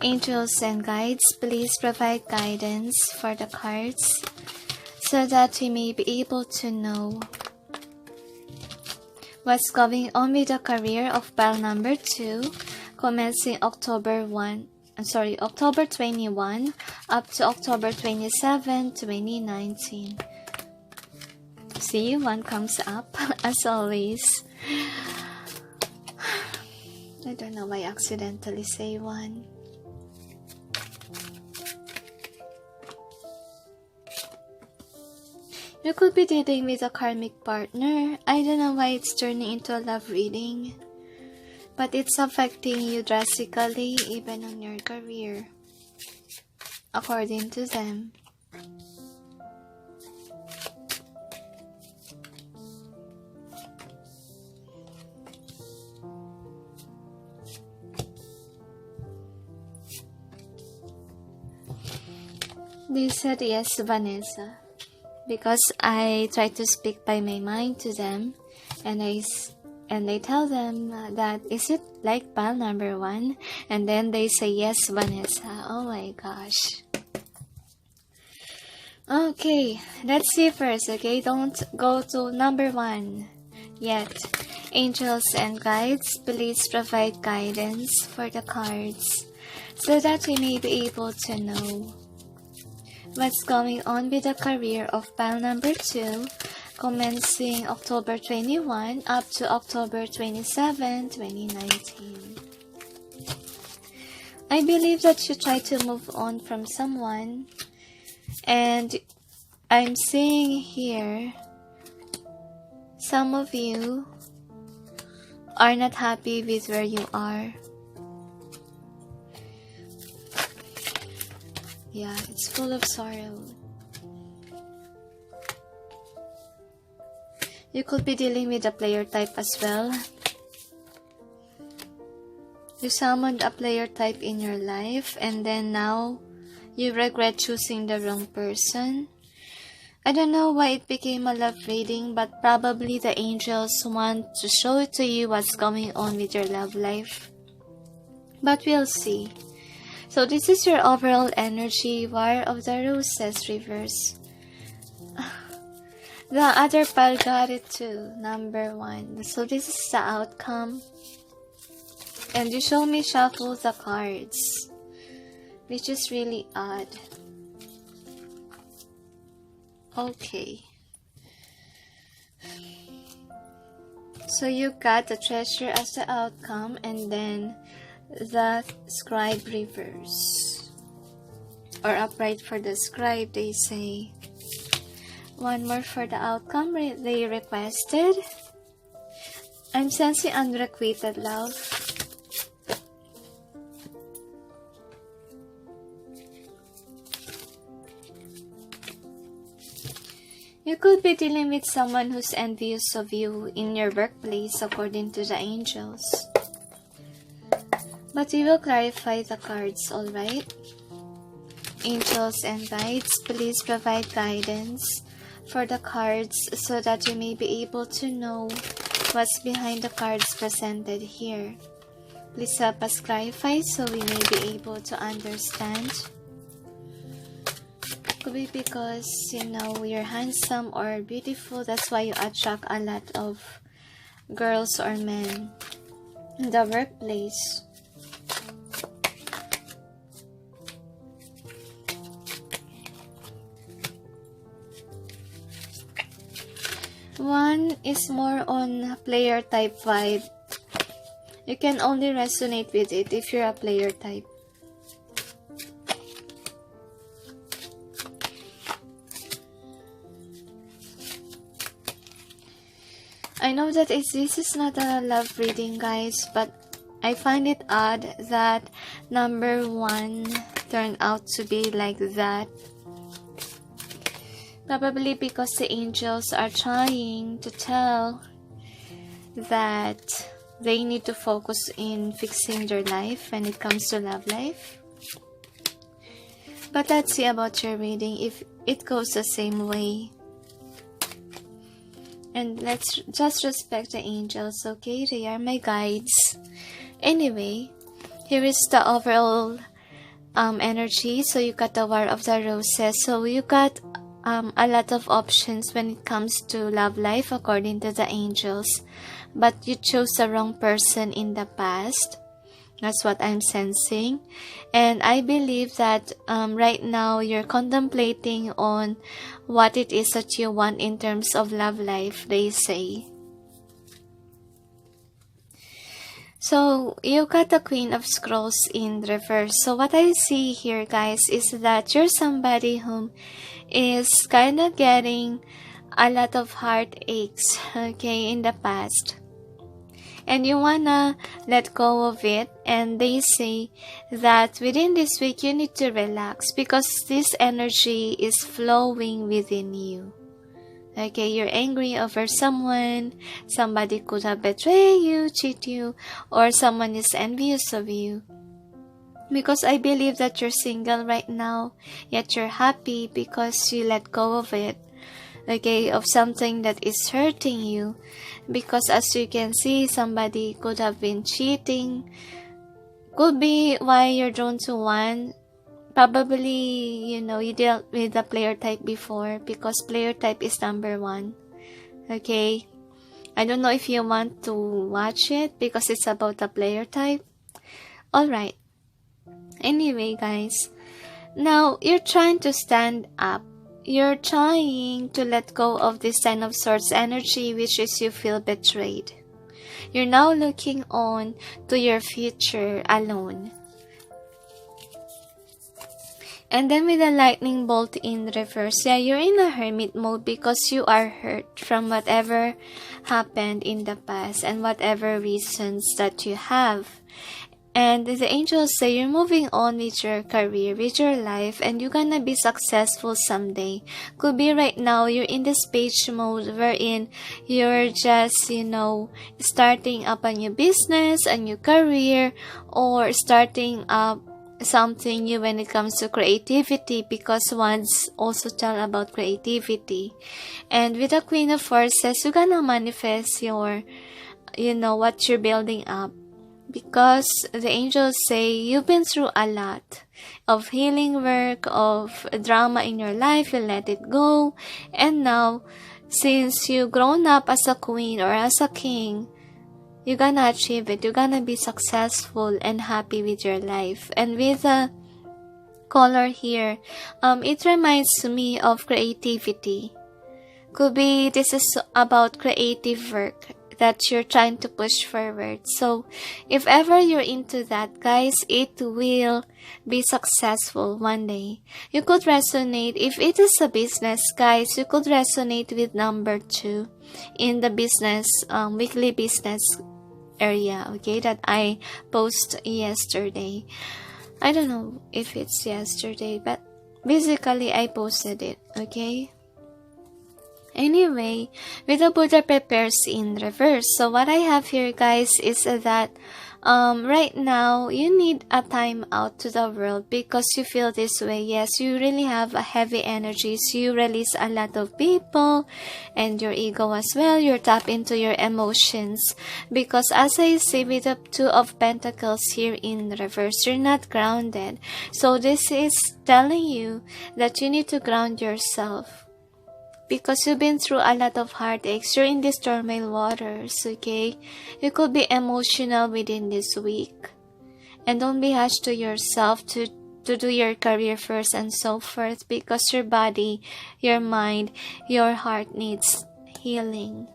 Angels and guides, please provide guidance for the cards so that we may be able to know what's going on with the career of pile number 2, commencing October 1, October 21 up to October 27, 2019. See, one comes up as always. I don't know why I accidentally say one. You could be dealing with a karmic partner. I don't know why it's turning into a love reading, but it's affecting you drastically, even on your career, according to them. They said yes, Vanessa, because I try to speak by my mind to them, and I tell them that, is it like pile number 1? And then they say yes, Vanessa. Oh my gosh. Okay, let's see first, okay? Don't go to number 1 yet. Angels and guides, please provide guidance for the cards so that we may be able to know what's going on with the career of pile number 2, commencing October 21 up to October 27, 2019. I believe that you try to move on from someone, and I'm seeing here some of you are not happy with where you are. Yeah, it's full of sorrow. You could be dealing with a player type as well. You summoned a player type in your life, and then now you regret choosing the wrong person. I don't know why it became a love reading, but probably the angels want to show it to you what's going on with your love life. But we'll see. So this is your overall energy. War of the Roses reverse. The other pile got it too, number 1. So this is the outcome. And you show me shuffle the cards, which is really odd. Okay. So you got the treasure as the outcome, and then the scribe reverse, or upright for the scribe, they say. One more for the outcome they requested. I'm sensing unrequited love. You could be dealing with someone who's envious of you in your workplace, according to the angels. But we will clarify the cards, alright? Angels and guides, please provide guidance for the cards so that you may be able to know what's behind the cards presented here. Please help us clarify so we may be able to understand. Could be because, you know, you're handsome or beautiful, that's why you attract a lot of girls or men in the workplace. One is more on player type vibe. You can only resonate with it if you're a player type. I know that this is not a love reading, guys, but I find it odd that number 1 turned out to be like that. Probably because the angels are trying to tell that they need to focus in fixing their life when it comes to love life. But let's see about your reading if it goes the same way. And let's just respect the angels, okay? They are my guides. Anyway, here is the overall energy. So you got the War of the Roses. So you got a lot of options when it comes to love life, according to the angels. But you chose the wrong person in the past. That's what I'm sensing. And I believe that right now you're contemplating on what it is that you want in terms of love life, they say. So, you got the Queen of Scrolls in reverse. So, what I see here, guys, is that you're somebody whom is kind of getting a lot of heartaches, okay, in the past. And you wanna let go of it. And they say that within this week, you need to relax because this energy is flowing within you. Okay, you're angry over someone, somebody could have betrayed you, cheat you, or someone is envious of you. Because I believe that you're single right now, yet you're happy because you let go of it. Okay, of something that is hurting you. Because as you can see, somebody could have been cheating. Could be why you're drawn to one. Probably, you know, you dealt with the player type before because player type is number 1. Okay? I don't know if you want to watch it because it's about the player type. Alright. Anyway, guys. Now, you're trying to stand up. You're trying to let go of this Ten of Swords energy, which is you feel betrayed. You're now looking on to your future alone. And then with the lightning bolt in reverse, yeah, you're in a hermit mode because you are hurt from whatever happened in the past and whatever reasons that you have. And the angels say you're moving on with your career, with your life, and you're gonna be successful someday. Could be right now you're in this page mode wherein you're just, you know, starting up a new business, a new career, or starting up something new when it comes to creativity, because ones also tell about creativity. And with the Queen of Forces, you're gonna manifest your, you know, what you're building up. Because the angels say you've been through a lot of healing work, of drama in your life, you let it go. And now, since you've grown up as a queen or as a king, you're gonna achieve it. You're gonna be successful and happy with your life. And with the color here, it reminds me of creativity. Could be this is about creative work that you're trying to push forward. So, if ever you're into that, guys, it will be successful one day. You could resonate, if it is a business, guys, you could resonate with number 2 in the business, weekly business area, okay, that I post yesterday. I don't know if it's yesterday, but basically I posted it, okay? Anyway, with the Buddha prepares in reverse. So what I have here, guys, is that right now you need a time out to the world because you feel this way. Yes, you really have a heavy energy. So you release a lot of people and your ego as well. You're tapped into your emotions because as I say with the Two of Pentacles here in reverse, you're not grounded. So this is telling you that you need to ground yourself. Because you've been through a lot of heartaches. You're in these turmoil waters, okay? You could be emotional within this week. And don't be harsh to yourself to do your career first and so forth. Because your body, your mind, your heart needs healing.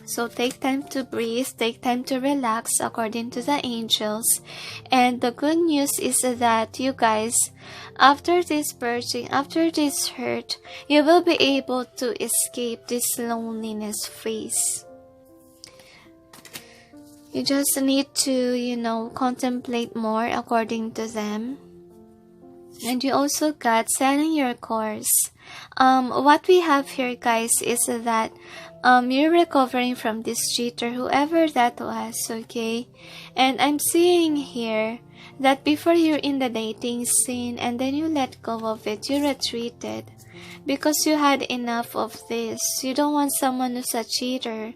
So take time to breathe, take time to relax according to the angels. And the good news is that you guys, after this purging, after this hurt, you will be able to escape this loneliness phase. You just need to, you know, contemplate more according to them. And you also got selling your course. What we have here, guys, is that you're recovering from this cheater, whoever that was, okay? And I'm seeing here that before you're in the dating scene and then you let go of it, you retreated because you had enough of this. You don't want someone who's a cheater,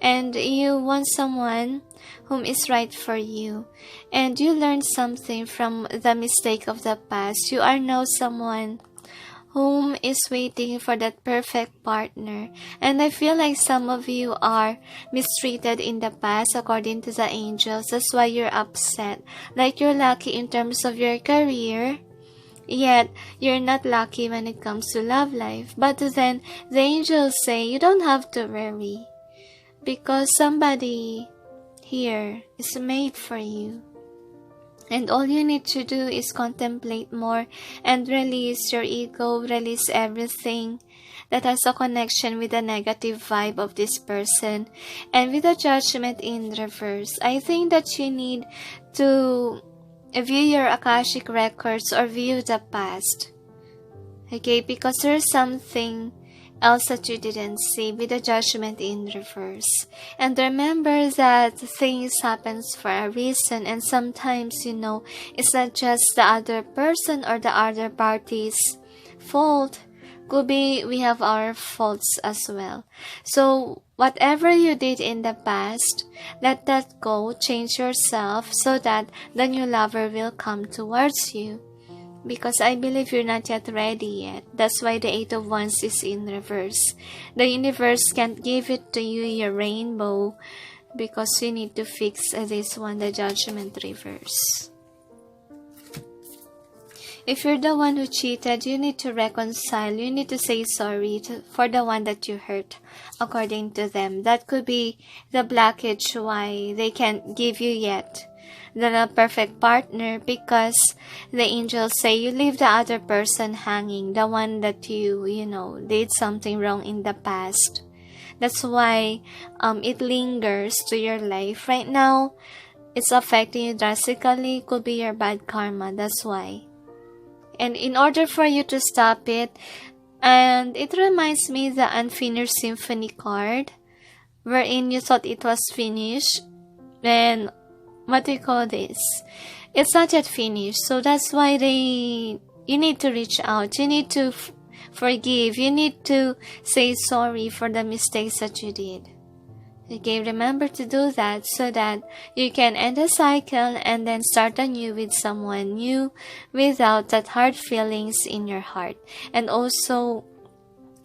and you want someone whom is right for you. And you learned something from the mistake of the past. You are now someone whom is waiting for that perfect partner. And I feel like some of you are mistreated in the past according to the angels. That's why you're upset. Like you're lucky in terms of your career, yet you're not lucky when it comes to love life. But then the angels say you don't have to worry, because somebody here is made for you. And all you need to do is contemplate more and release your ego, release everything that has a connection with the negative vibe of this person. And with the Judgment in reverse, I think that you need to view your Akashic records or view the past. Okay, because there's something else that you didn't see with the Judgment in reverse. And remember that things happens for a reason, and sometimes, it's not just the other person or the other party's fault. Could be we have our faults as well. So whatever you did in the past, let that go, change yourself so that the new lover will come towards you. Because I believe you're not yet ready yet. That's why the 8 of Wands is in reverse. The universe can't give it to you, your rainbow, because you need to fix this one, the Judgment reverse. If you're the one who cheated, you need to reconcile. You need to say sorry for the one that you hurt, according to them. That could be the blockage why they can't give you yet the perfect partner, because the angels say you leave the other person hanging, the one that you did something wrong in the past. That's why it lingers to your life right now. It's affecting you drastically. Could be your bad karma. That's why. And in order for you to stop it, and it reminds me the Unfinished Symphony card, wherein you thought it was finished, and what do you call this? It's not yet finished. So that's why you need to reach out. You need to forgive. You need to say sorry for the mistakes that you did. Okay, remember to do that so that you can end the cycle and then start anew with someone new without that hard feelings in your heart. And also,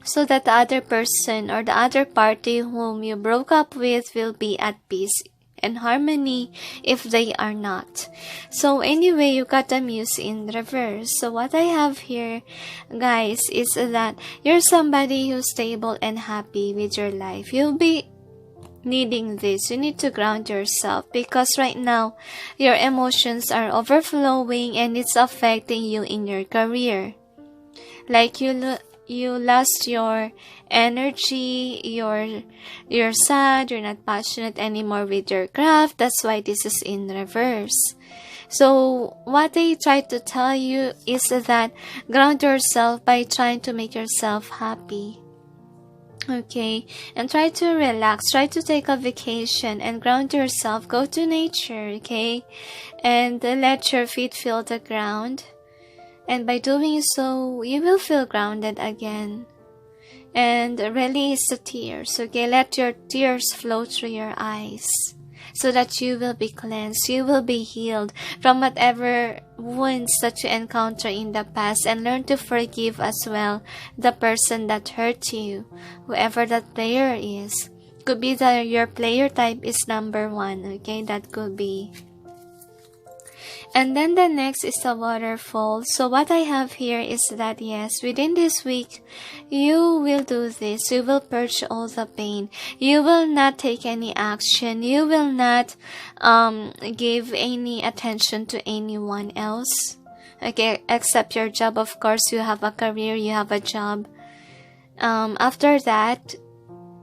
so that the other person or the other party whom you broke up with will be at peace and harmony if they are not. So anyway, you got the Muse in reverse. So what I have here, guys, is that you're somebody who's stable and happy with your life. You'll be needing this. You need to ground yourself, because right now your emotions are overflowing and it's affecting you in your career. Like you lost your energy, you're sad, you're not passionate anymore with your craft. That's why this is in reverse. So what they try to tell you is that ground yourself by trying to make yourself happy. Okay, and try to relax, try to take a vacation and ground yourself. Go to nature, okay, and let your feet feel the ground. And by doing so, you will feel grounded again. And release the tears, okay? Let your tears flow through your eyes so that you will be cleansed. You will be healed from whatever wounds that you encounter in the past, and learn to forgive as well the person that hurt you, whoever that player is. Could be that your player type is number 1, okay? That could be. And then the next is the waterfall. So what I have here is that, yes, within this week, you will do this. You will purge all the pain. You will not take any action. You will not give any attention to anyone else. Okay, except your job. Of course, you have a career, you have a job. After that,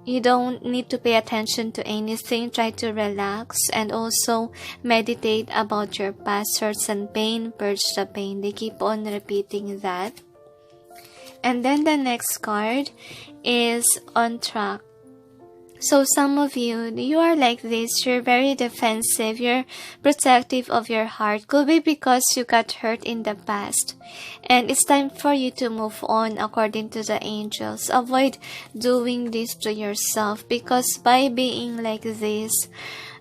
you don't need to pay attention to anything. Try to relax and also meditate about your past hurts and pain. Purge the pain. They keep on repeating that. And then the next card is on track. So some of you are like this. You're very defensive. You're protective of your heart. Could be because you got hurt in the past. And it's time for you to move on according to the angels. Avoid doing this to yourself, because by being like this,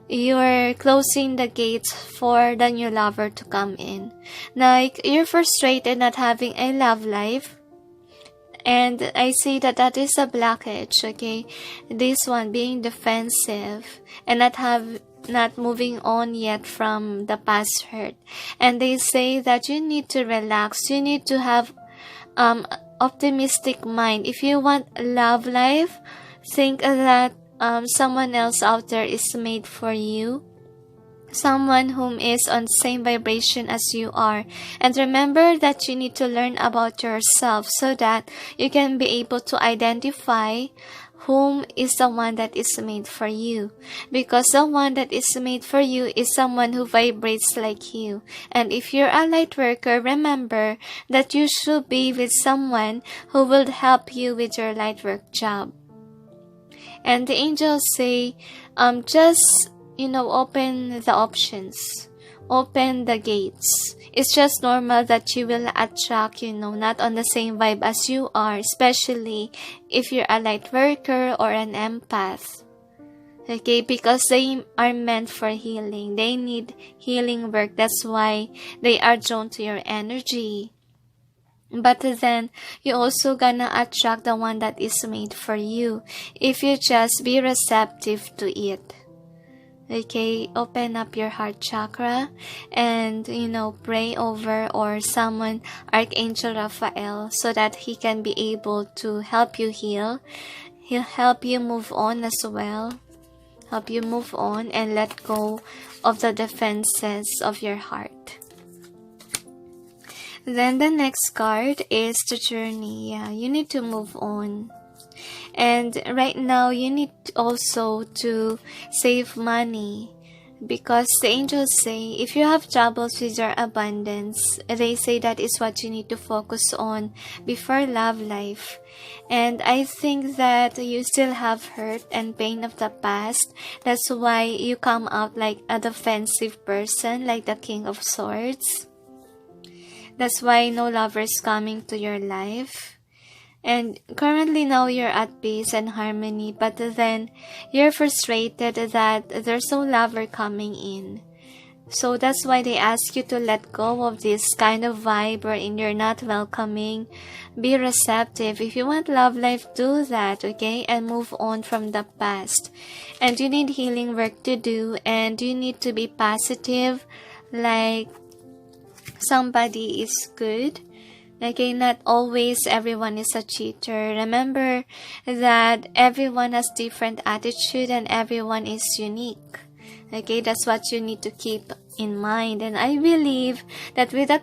you're closing the gates for the new lover to come in. Like, you're frustrated not having a love life. And I see that that is a blockage, okay? This one being defensive and not moving on yet from the past hurt. And they say that you need to relax. You need to have optimistic mind. If you want love life, think that someone else out there is made for you. Someone whom is on same vibration as you are. And remember that you need to learn about yourself so that you can be able to identify whom is the one that is made for you. Because the one that is made for you is someone who vibrates like you. And if you're a light worker, remember that you should be with someone who will help you with your light work job. And the angels say, just open the options, open the gates. It's just normal that you will attract, not on the same vibe as you are, especially if you're a light worker or an empath. Okay, because they are meant for healing. They need healing work. That's why they are drawn to your energy. But then, you also gonna attract the one that is made for you if you just be receptive to it. Okay, open up your heart chakra and, pray over or summon Archangel Raphael so that he can be able to help you heal. He'll help you move on as well. Help you move on and let go of the defenses of your heart. Then the next card is the journey. Yeah, you need to move on. And right now, you need also to save money because the angels say if you have troubles with your abundance, they say that is what you need to focus on before love life. And I think that you still have hurt and pain of the past. That's why you come out like a defensive person, like the King of Swords. That's why no lovers coming to your life. And currently now you're at peace and harmony, but then you're frustrated that there's no lover coming in. So that's why they ask you to let go of this kind of vibe wherein you're not welcoming. Be receptive. If you want love life, do that, okay? And move on from the past. And you need healing work to do, and you need to be positive, like somebody is good. Okay, not always everyone is a cheater. Remember that everyone has different attitude and everyone is unique. Okay, that's what you need to keep in mind. And I believe that with the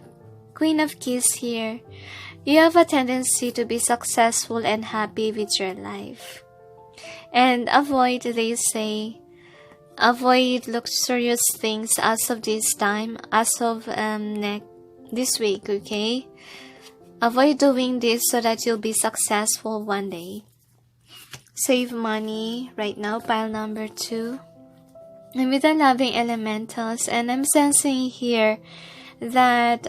Queen of Keys here, you have a tendency to be successful and happy with your life. And avoid, they say, avoid luxurious things as of this time, as of this week, okay? Avoid doing this so that you'll be successful one day. Save money right now, pile number 2. And with the loving elementals, and I'm sensing here that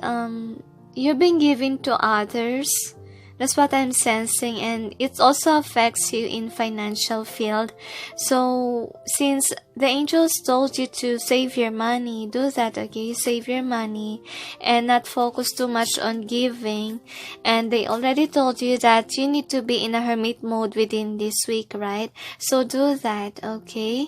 you've been giving to others. That's what I'm sensing, and it also affects you in financial field. So since the angels told you to save your money, do that, okay? Save your money and not focus too much on giving. And they already told you that you need to be in a hermit mode within this week, right? So do that, okay?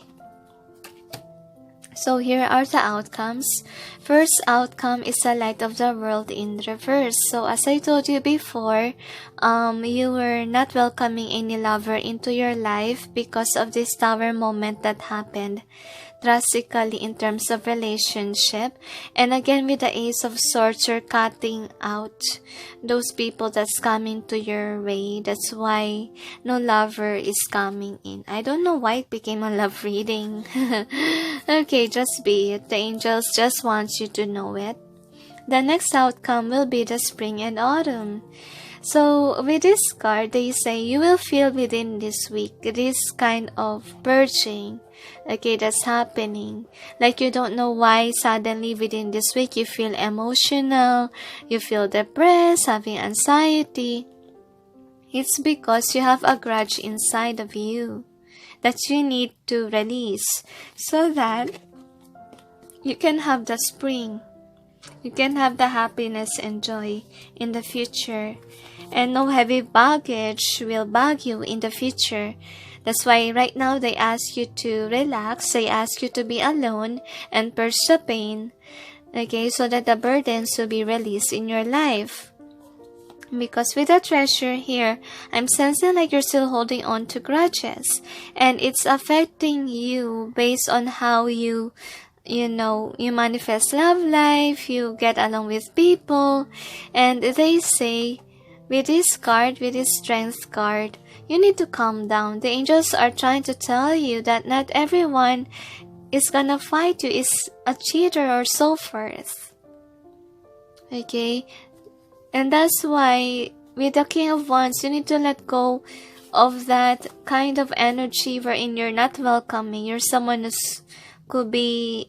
So here are the outcomes. First outcome is the light of the world in reverse. So as I told you before, you were not welcoming any lover into your life because of this tower moment that happened drastically in terms of relationship. And again, with the Ace of Swords, you're cutting out those people that's coming to your way. That's why no lover is coming in. I don't know why it became a love reading. Okay, just be it. The angels just want you to know it. The next outcome will be the spring and autumn. So with this card, they say you will feel within this week this kind of purging, okay, that's happening. Like you don't know why suddenly within this week you feel emotional, you feel depressed, having anxiety. It's because you have a grudge inside of you that you need to release so that you can have the spring. You can have the happiness and joy in the future. And no heavy baggage will bug you in the future. That's why right now they ask you to relax. They ask you to be alone and purge the pain. Okay, so that the burdens will be released in your life. Because with the treasure here, I'm sensing like you're still holding on to grudges. And it's affecting you based on how you manifest love life, you get along with people. And they say, with this card, with this strength card, you need to calm down. The angels are trying to tell you that not everyone is gonna fight you, is a cheater or so forth. Okay? And that's why with the King of Wands, you need to let go of that kind of energy wherein you're not welcoming. You're someone who could be,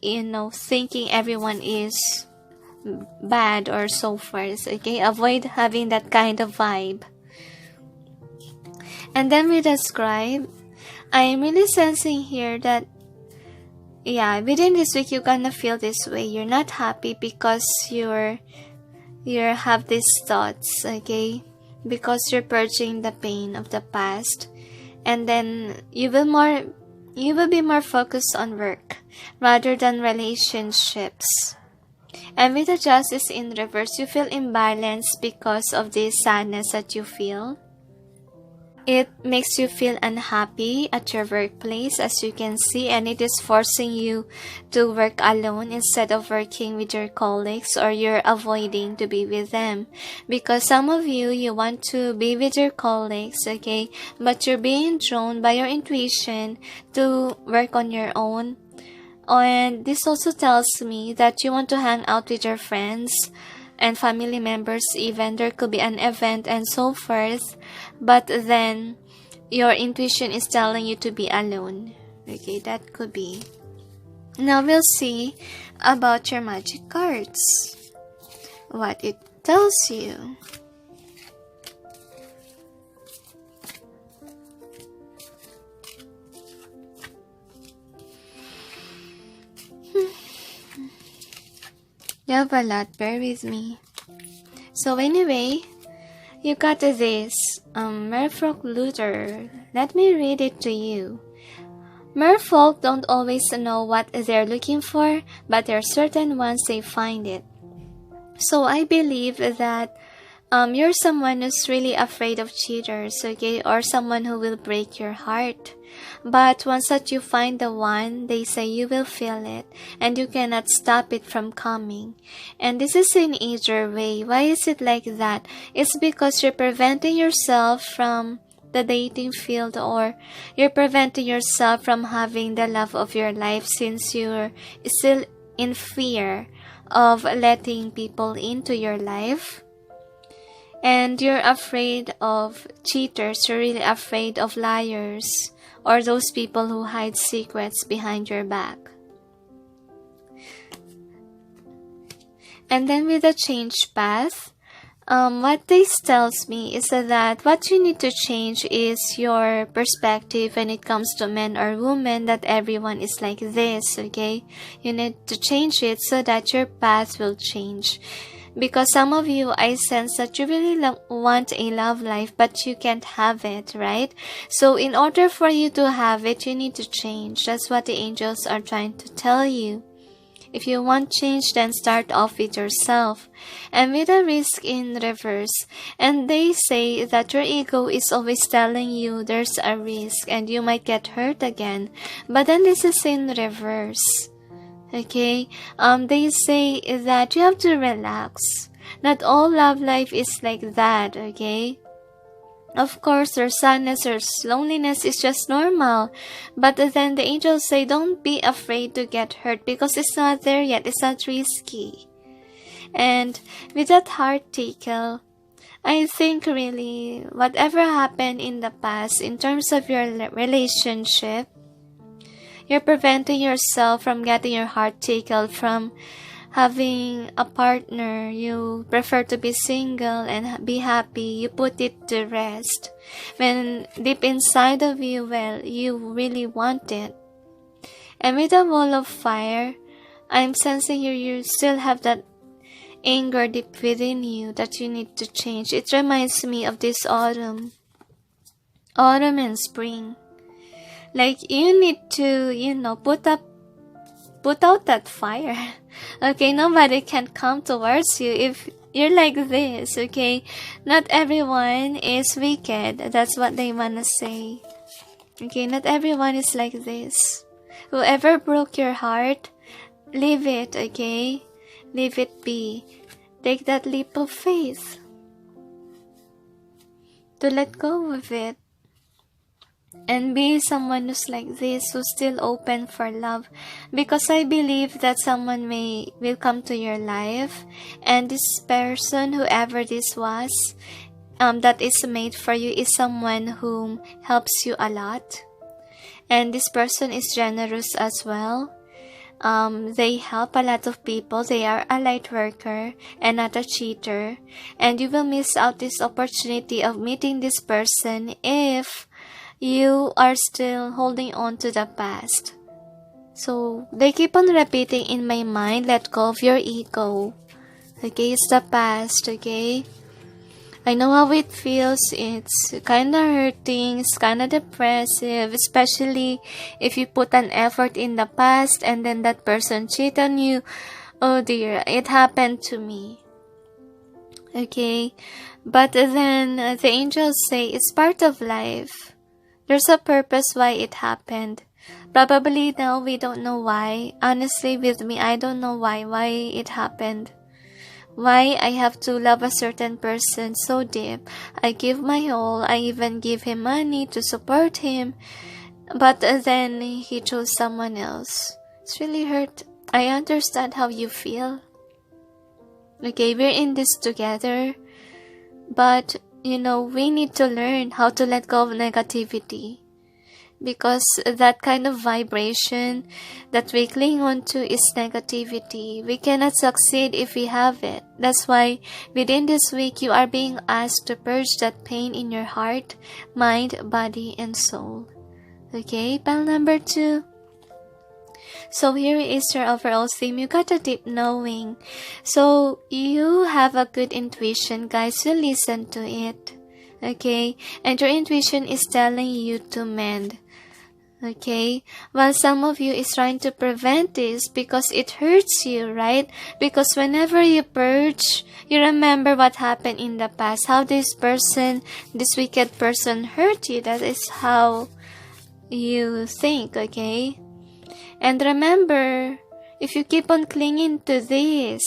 thinking everyone is bad or so forth. Okay? Avoid having that kind of vibe. And then with the Scribe, I'm really sensing here that within this week you're gonna feel this way. You're not happy because you have these thoughts, okay? Because you're purging the pain of the past. And then you will be more focused on work rather than relationships. And with the Justice in reverse, you feel imbalanced because of this sadness that you feel. It makes you feel unhappy at your workplace, as you can see, and it is forcing you to work alone instead of working with your colleagues, or you're avoiding to be with them. Because some of you want to be with your colleagues, okay, but you're being drawn by your intuition to work on your own. And this also tells me that you want to hang out with your friends and family members even. There could be an event and so forth, but then your intuition is telling you to be alone. Okay, that could be. Now we'll see about your magic cards, what it tells you. You have a lot, bear with me. So anyway, you got this merfolk looter. Let me read it to you. Merfolk don't always know what they're looking for, but there are certain ones they find it. So I believe that you're someone who's really afraid of cheaters, okay, or someone who will break your heart. But once that you find the one, they say you will feel it, and you cannot stop it from coming. And this is in either way. Why is it like that? It's because you're preventing yourself from the dating field, or you're preventing yourself from having the love of your life, since you're still in fear of letting people into your life. And you're afraid of cheaters, you're really afraid of liars, or those people who hide secrets behind your back. And then with the change path, what this tells me is that what you need to change is your perspective when it comes to men or women, that everyone is like this, okay? You need to change it so that your path will change. Because some of you, I sense that you really want a love life, but you can't have it, right? So in order for you to have it, you need to change. That's what the angels are trying to tell you. If you want change, then start off with yourself. And with a risk in reverse, and they say that your ego is always telling you there's a risk and you might get hurt again. But then this is in reverse. Okay, they say that you have to relax. Not all love life is like that, okay? Of course, there's sadness, there's loneliness, is just normal. But then the angels say, don't be afraid to get hurt, because it's not there yet, it's not risky. And with that heart tickle, I think really, whatever happened in the past, in terms of your relationship, you're preventing yourself from getting your heart tickled, from having a partner. You prefer to be single and be happy. You put it to rest. When deep inside of you, well, you really want it. And with the wall of fire, I'm sensing you still have that anger deep within you that you need to change. It reminds me of this autumn and spring. Like you need to, put out that fire. Okay, nobody can come towards you if you're like this. Okay, not everyone is wicked. That's what they wanna say. Okay, not everyone is like this. Whoever broke your heart, leave it. Okay, leave it be. Take that leap of faith to let go of it. And be someone who's like this, who's still open for love. Because I believe that someone will come to your life. And this person, whoever this was, that is made for you, is someone who helps you a lot. And this person is generous as well. They help a lot of people. They are a light worker and not a cheater. And you will miss out this opportunity of meeting this person if you are still holding on to the past. So they keep on repeating in my mind, let go of your ego. Okay, it's the past. Okay, I know how it feels. It's kind of hurting. It's kind of depressive, especially if you put an effort in the past and then that person cheat on you. Oh dear, it happened to me. Okay, but then the angels say it's part of life. There's a purpose why it happened. Probably now we don't know why. Honestly, with me, I don't know why it happened. Why I have to love a certain person so deep. I give my all. I even give him money to support him. But then he chose someone else. It's really hurt. I understand how you feel. Okay, we're in this together. But we need to learn how to let go of negativity. Because that kind of vibration that we cling on to is negativity. We cannot succeed if we have it. That's why within this week you are being asked to purge that pain in your heart, mind, body, and soul. Okay, pile number 2. So here is your overall theme. You got a deep knowing. So you have a good intuition, guys. You listen to it. Okay? And your intuition is telling you to mend. Okay? While some of you is trying to prevent this because it hurts you, right? Because whenever you purge, you remember what happened in the past. How this wicked person hurt you. That is how you think, okay? And remember, if you keep on clinging to this,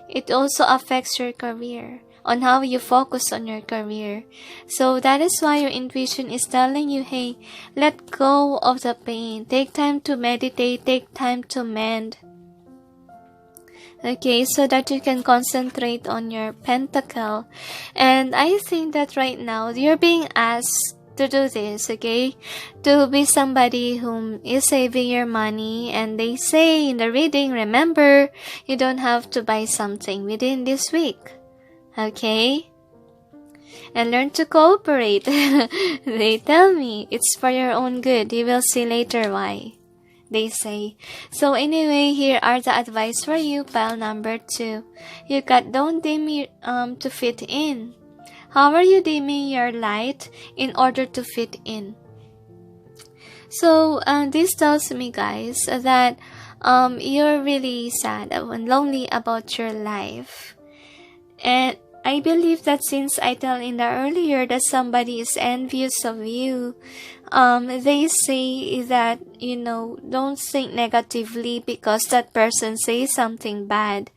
it also affects your career, on how you focus on your career. So that is why your intuition is telling you, hey, let go of the pain. Take time to meditate. Take time to mend. Okay, so that you can concentrate on your pentacle. And I think that right now, you're being asked to do this, okay? To be somebody whom is saving your money. And they say in the reading, remember, you don't have to buy something within this week. Okay? And learn to cooperate. They tell me it's for your own good. You will see later why, they say. So anyway, here are the advice for you, pile number 2. You got don't dim to fit in. How are you dimming your light in order to fit in? So this tells me, guys, that you're really sad and lonely about your life. And I believe that since I tell in the earlier that somebody is envious of you, they say that, don't think negatively because that person says something bad.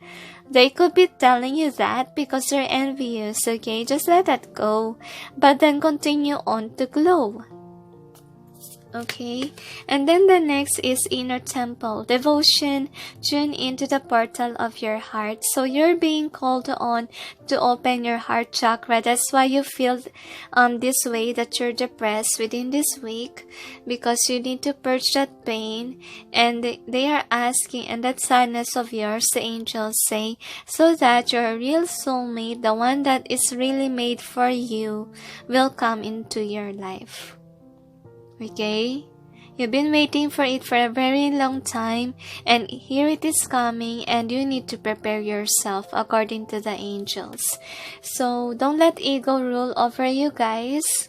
They could be telling you that because they're envious, okay? Just let that go. But then continue on to glow. Okay, and then the next is inner temple, devotion. Tune into the portal of your heart. So you're being called on to open your heart chakra. That's why you feel this way, that you're depressed within this week, because you need to purge that pain. And they are asking, and that sadness of yours, the angels say, so that your real soulmate, the one that is really made for you, will come into your life. Okay? You've been waiting for it for a very long time, and here it is coming, and you need to prepare yourself according to the angels. So don't let ego rule over you guys,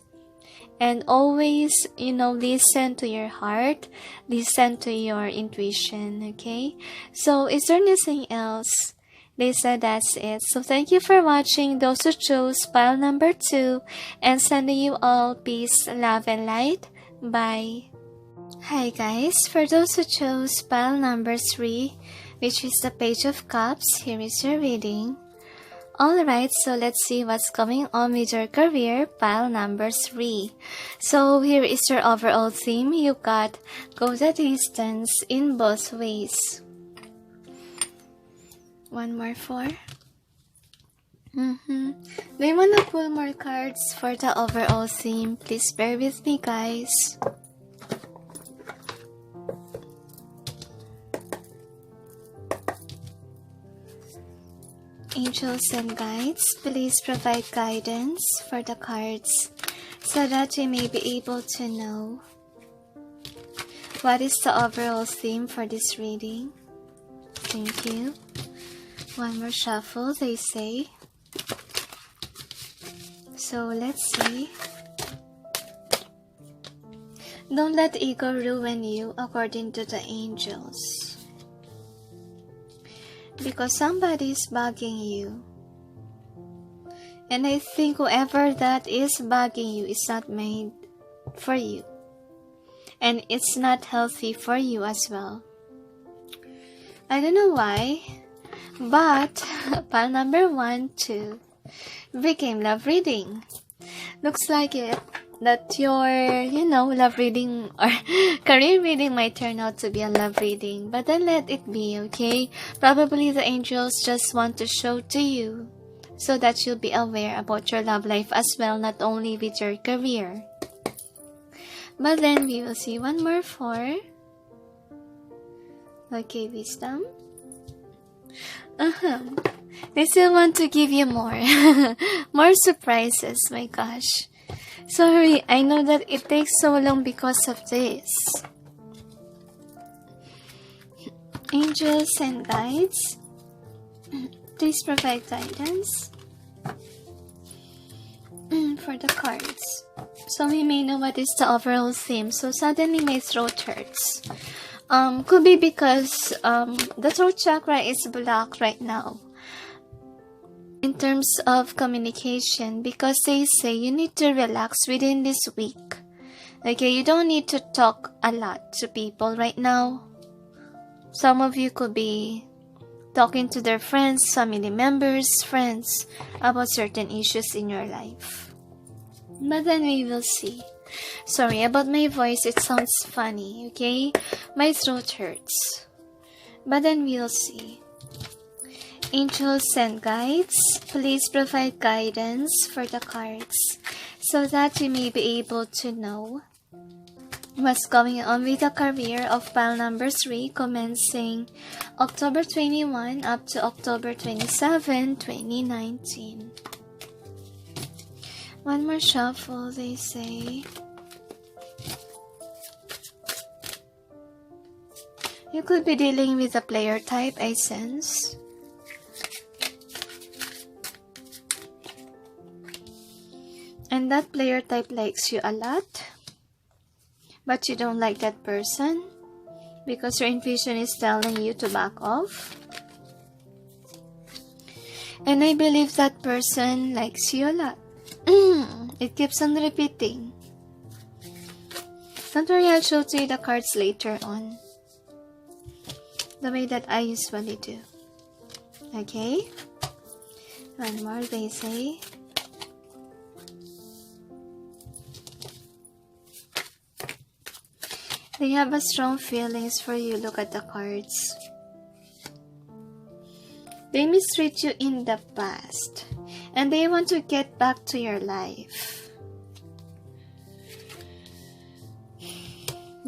and always, listen to your heart, listen to your intuition, okay? So is there anything else? They said that's it. So thank you for watching, those who chose pile number 2, and sending you all peace, love, and light. Bye. Hi guys, for those who chose pile number 3, which is the Page of Cups, here is your reading. Alright, so let's see what's going on with your career, pile number 3. So here is your overall theme. You got go the distance in both ways. One more 4. Do you want to pull more cards for the overall theme? Please bear with me guys. Angels and guides, please provide guidance for the cards so that we may be able to know what is the overall theme for this reading. Thank you. One more shuffle, they say. So let's see. Don't let ego ruin you according to the angels. Because somebody is bugging you. And I think whoever that is bugging you is not made for you. And it's not healthy for you as well. I don't know why. But pile number 1, 2 became love reading. Looks like it. That your, love reading or career reading might turn out to be a love reading. But then let it be, okay? Probably the angels just want to show to you so that you'll be aware about your love life as well, not only with your career. But then we will see one more 4. Okay, wisdom. They still want to give you more. More surprises, my gosh. Sorry, I know that it takes so long because of this. Angels and guides, please provide guidance for the cards, so we may know what is the overall theme. So suddenly my throat hurts. Could be because the throat chakra is blocked right now in terms of communication, because they say you need to relax within this week. Okay, you don't need to talk a lot to people right now. Some of you could be talking to their friends, family members, friends about certain issues in your life. But then we will see. Sorry about my voice, it sounds funny, okay? My throat hurts. But then we'll see. Angels and guides, please provide guidance for the cards so that we may be able to know what's going on with the career of pile number 3, commencing October 21 up to October 27, 2019. One more shuffle, they say. You could be dealing with a player type, I sense. And that player type likes you a lot, but you don't like that person because your intuition is telling you to back off. And I believe that person likes you a lot. It keeps on repeating. Don't worry, I'll show to you the cards later on, the way that I usually do. Okay? One more, they say. They have a strong feelings for you. Look at the cards. They mistreat you in the past, and they want to get back to your life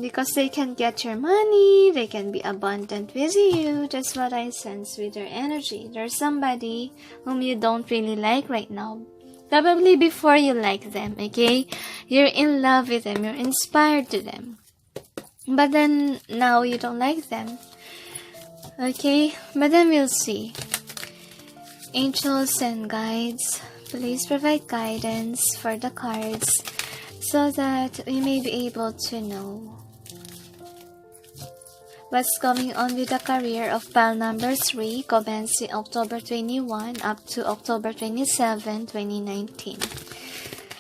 because they can get your money, they can be abundant with you. That's what I sense with your energy. There's somebody whom you don't really like right now. Probably before you like them, okay? You're in love with them, you're inspired to them. But then now you don't like them. Okay, but then we'll see. Angels and guides, please provide guidance for the cards so that we may be able to know what's going on with the career of pile number 3, commencing October 21 up to October 27, 2019.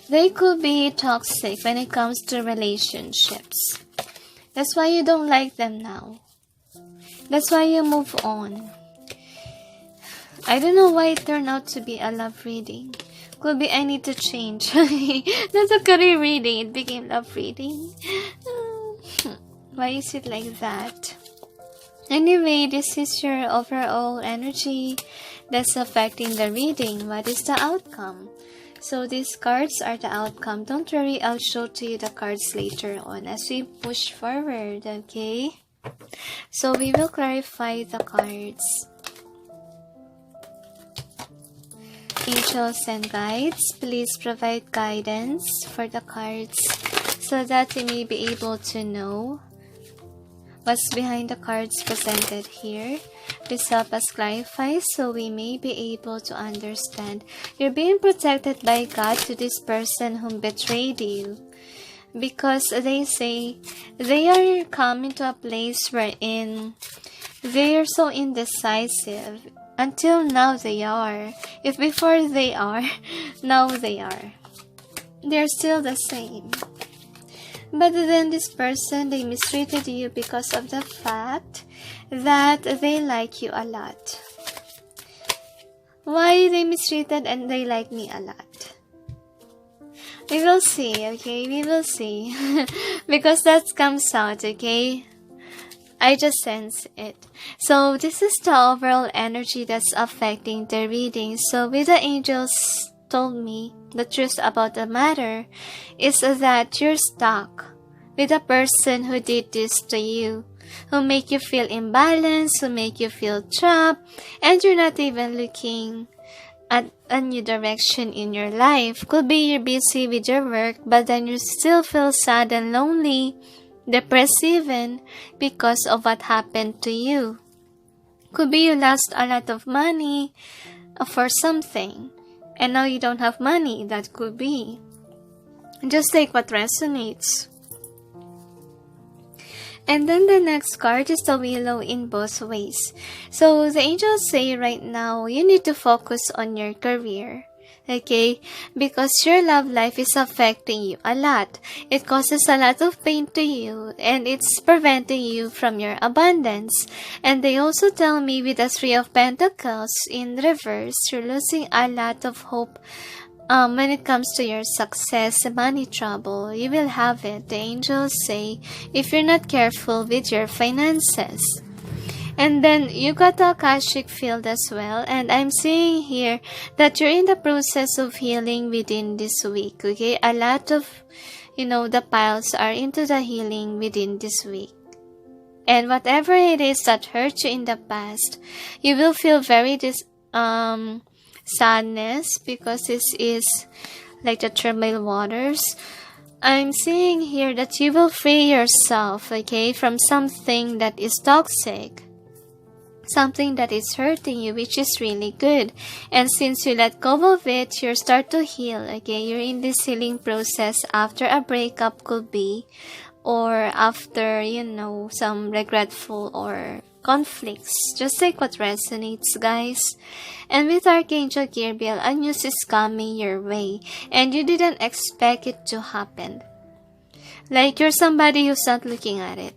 They could be toxic when it comes to relationships. That's why you don't like them now. That's why you move on. I don't know why it turned out to be a love reading. Could be I need to change. That's a career reading. It became love reading. Why is it like that? Anyway, this is your overall energy that's affecting the reading. What is the outcome? So these cards are the outcome. Don't worry, I'll show to you the cards later on as we push forward, okay? So we will clarify the cards. Angels and guides, please provide guidance for the cards so that we may be able to know what's behind the cards presented here. Please help us clarify so we may be able to understand. You're being protected by God to this person whom betrayed you. Because they say they are coming to a place wherein they are so indecisive. Until now they are. If before they are, now they are. They're still the same. But then this person, they mistreated you because of the fact that they like you a lot. Why they mistreated and they like me a lot? We will see, okay? We will see. Because that comes out, okay? I just sense it. So this is the overall energy that's affecting the reading. So with the angels told me, the truth about the matter is that you're stuck with a person who did this to you, who make you feel imbalanced, who make you feel trapped, and you're not even looking at a new direction in your life. Could be you're busy with your work, but then you still feel sad and lonely, depressed even because of what happened to you. Could be you lost a lot of money for something and now you don't have money. That could be. Just take what resonates. And then the next card is the willow in both ways. So the angels say right now you need to focus on your career. Okay, because your love life is affecting you a lot. It causes a lot of pain to you and it's preventing you from your abundance. And they also tell me with the 3 of Pentacles in reverse, you're losing a lot of hope when it comes to your success, money trouble. You will have it. The angels say if you're not careful with your finances. And then you got the Akashic field as well. And I'm seeing here that you're in the process of healing within this week. Okay, a lot of, the piles are into the healing within this week. And whatever it is that hurt you in the past, you will feel very sadness because this is like the turmoil waters. I'm seeing here that you will free yourself, okay, from something that is toxic. Something that is hurting you, which is really good. And since you let go of it, you start to heal. Okay, you're in this healing process after a breakup could be, or after, some regretful or conflicts. Just take what resonates, guys. And with Archangel Gabriel, a news is coming your way, and you didn't expect it to happen. Like you're somebody who's not looking at it.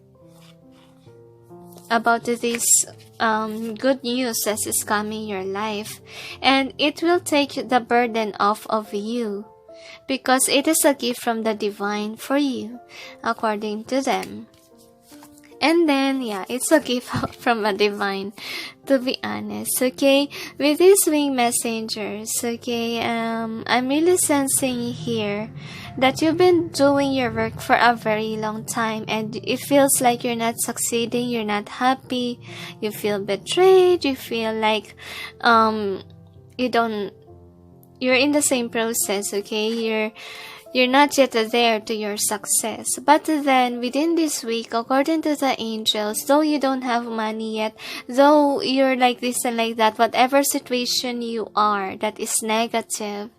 About this good news that is coming in your life, and it will take the burden off of you because it is a gift from the divine for you, according to them. And then, it's a gift from a divine, to be honest, okay? With these winged messengers, okay, I'm really sensing here that you've been doing your work for a very long time and it feels like you're not succeeding, you're not happy, you feel betrayed, you feel like, you're in the same process, okay? You're not yet there to your success. But then, within this week, according to the angels, though you don't have money yet, though you're like this and like that, whatever situation you are that is negative,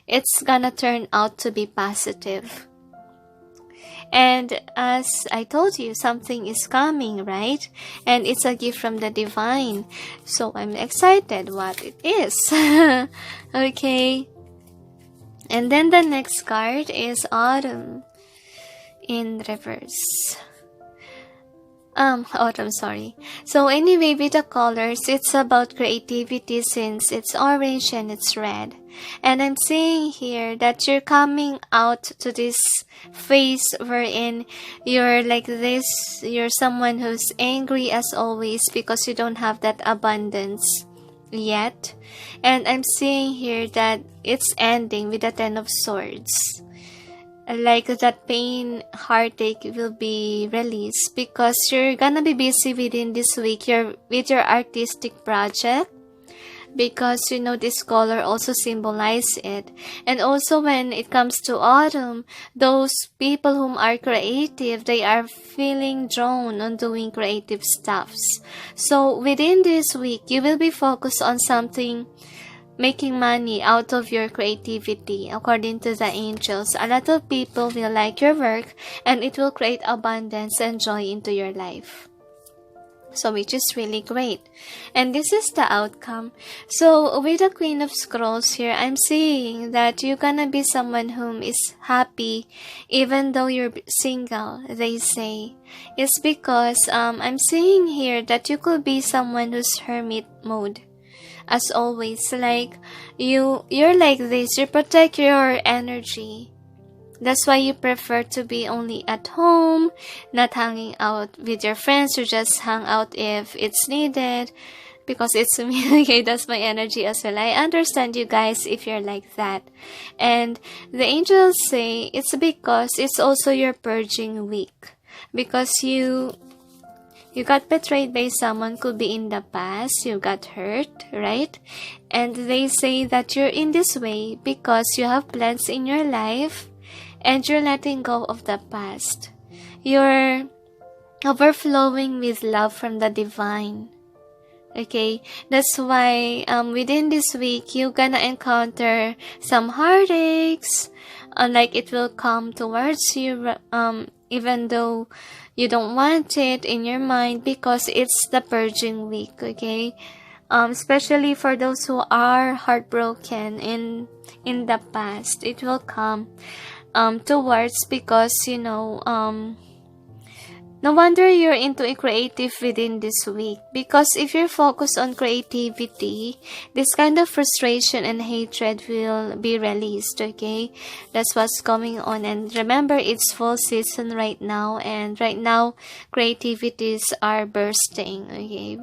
it's gonna turn out to be positive. And as I told you, something is coming, right? And it's a gift from the divine. So I'm excited what it is. Okay. And then the next card is Autumn in reverse. Autumn, sorry. So anyway, with the colors, it's about creativity since it's orange and it's red. And I'm seeing here that you're coming out to this phase wherein you're like this, you're someone who's angry as always because you don't have that abundance yet. And I'm seeing here that it's ending with the Ten of Swords. Like that pain, heartache will be released because you're gonna be busy within this week with your artistic project, because you know this color also symbolizes it. And also when it comes to autumn, those people whom are creative, they are feeling drawn on doing creative stuffs. So within this week, you will be focused on something, making money out of your creativity. According to the angels, a lot of people will like your work and it will create abundance and joy into your life. So which is really great. And this is the outcome. So with the Queen of Scrolls here, I'm seeing that you're gonna be someone whom is happy even though you're single, they say. It's because I'm seeing here that you could be someone who's hermit mode. As always, like you're like this, you protect your energy. That's why you prefer to be only at home, not hanging out with your friends. You just hang out if it's needed, because it's me. Okay, that's my energy as well. I understand you guys if you're like that. And the angels say it's because it's also your purging week, because you got betrayed by someone, could be in the past, you got hurt, right? And they say that you're in this way because you have plans in your life and you're letting go of the past. You're overflowing with love from the divine. Okay, that's why within this week, you're gonna encounter some heartaches, like it will come towards you, even though you don't want it in your mind, because it's the purging week, okay? Especially for those who are heartbroken in the past, it will come towards, because you know, no wonder you're into a creative within this week, because if you're focused on creativity, this kind of frustration and hatred will be released, okay? That's what's going on. And remember, it's fall season right now, and right now creativities are bursting, okay?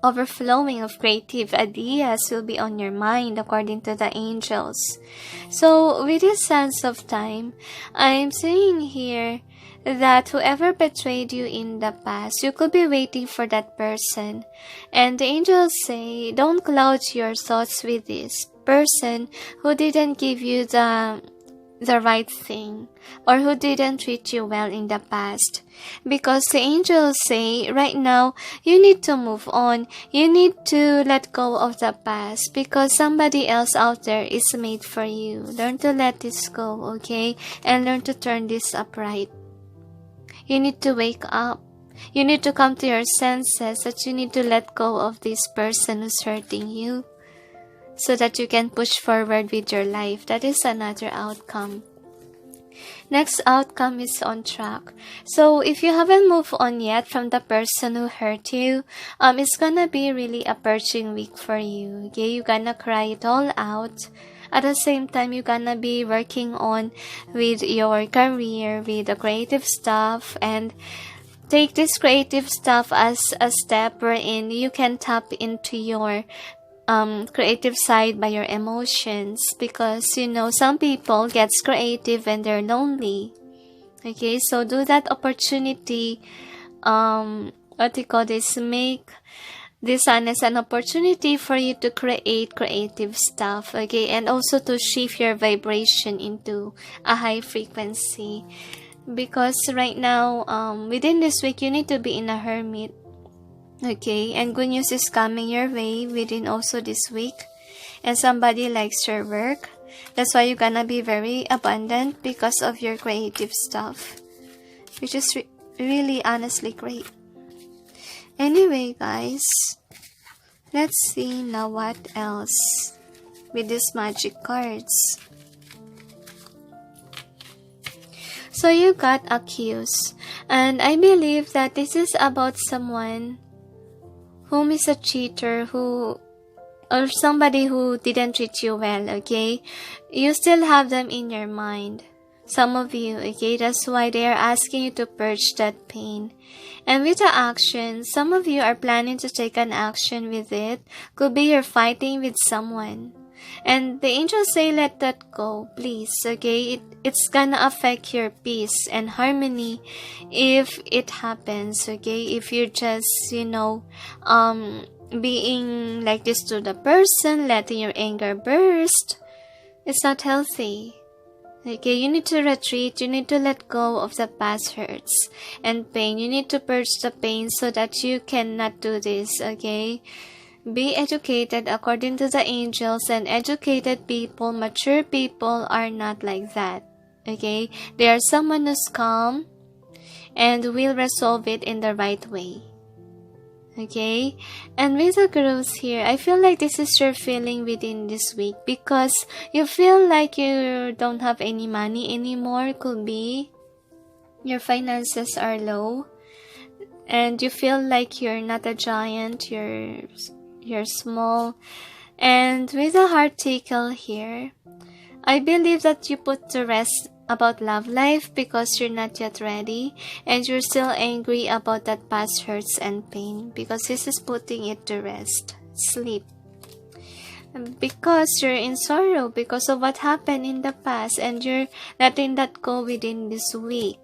Overflowing of creative ideas will be on your mind according to the angels. So with this sense of time, I'm saying here that whoever betrayed you in the past, you could be waiting for that person. And the angels say, don't cloud your thoughts with this person who didn't give you the right thing, or who didn't treat you well in the past. Because the angels say, right now, you need to move on. You need to let go of the past, because somebody else out there is made for you. Learn to let this go, okay? And learn to turn this upright. You need to wake up. You need to come to your senses that you need to let go of this person who's hurting you, so that you can push forward with your life. That is another outcome. Next outcome is on track. So if you haven't moved on yet from the person who hurt you, it's gonna be really a purging week for you. Okay, you're gonna cry it all out. At the same time, you're gonna be working on with your career, with the creative stuff, and take this creative stuff as a step wherein you can tap into your creative side by your emotions, because you know some people gets creative when they're lonely. Okay, so do that opportunity, what you call this, make This Sun is an opportunity for you to create creative stuff, okay, and also to shift your vibration into a high frequency. Because right now, within this week, you need to be in a hermit, okay, and good news is coming your way within also this week, and somebody likes your work. That's why you're gonna be very abundant because of your creative stuff, which is really honestly great. Anyway, guys, let's see now what else with these magic cards. So you got accused, and I believe that this is about someone whom is a cheater, or somebody who didn't treat you well, okay? You still have them in your mind. Some of you, okay? That's why they are asking you to purge that pain. And with the action, some of you are planning to take an action with it. Could be you're fighting with someone. And the angels say, let that go, please, okay? It's gonna affect your peace and harmony if it happens, okay? If you're just, being like this to the person, letting your anger burst, it's not healthy. Okay, you need to retreat, you need to let go of the past hurts and pain. You need to purge the pain so that you cannot do this, okay? Be educated according to the angels, and educated people, mature people are not like that, okay? They are someone who's calm and will resolve it in the right way. Okay, and with the growth here, I feel like this is your feeling within this week because you feel like you don't have any money anymore. Could be your finances are low and you feel like you're not a giant, you're small. And with the heart tickle here, I believe that you put to rest about love life because you're not yet ready and you're still angry about that past hurts and pain, because this is putting it to rest. Sleep. Because you're in sorrow because of what happened in the past and you're letting that go within this week.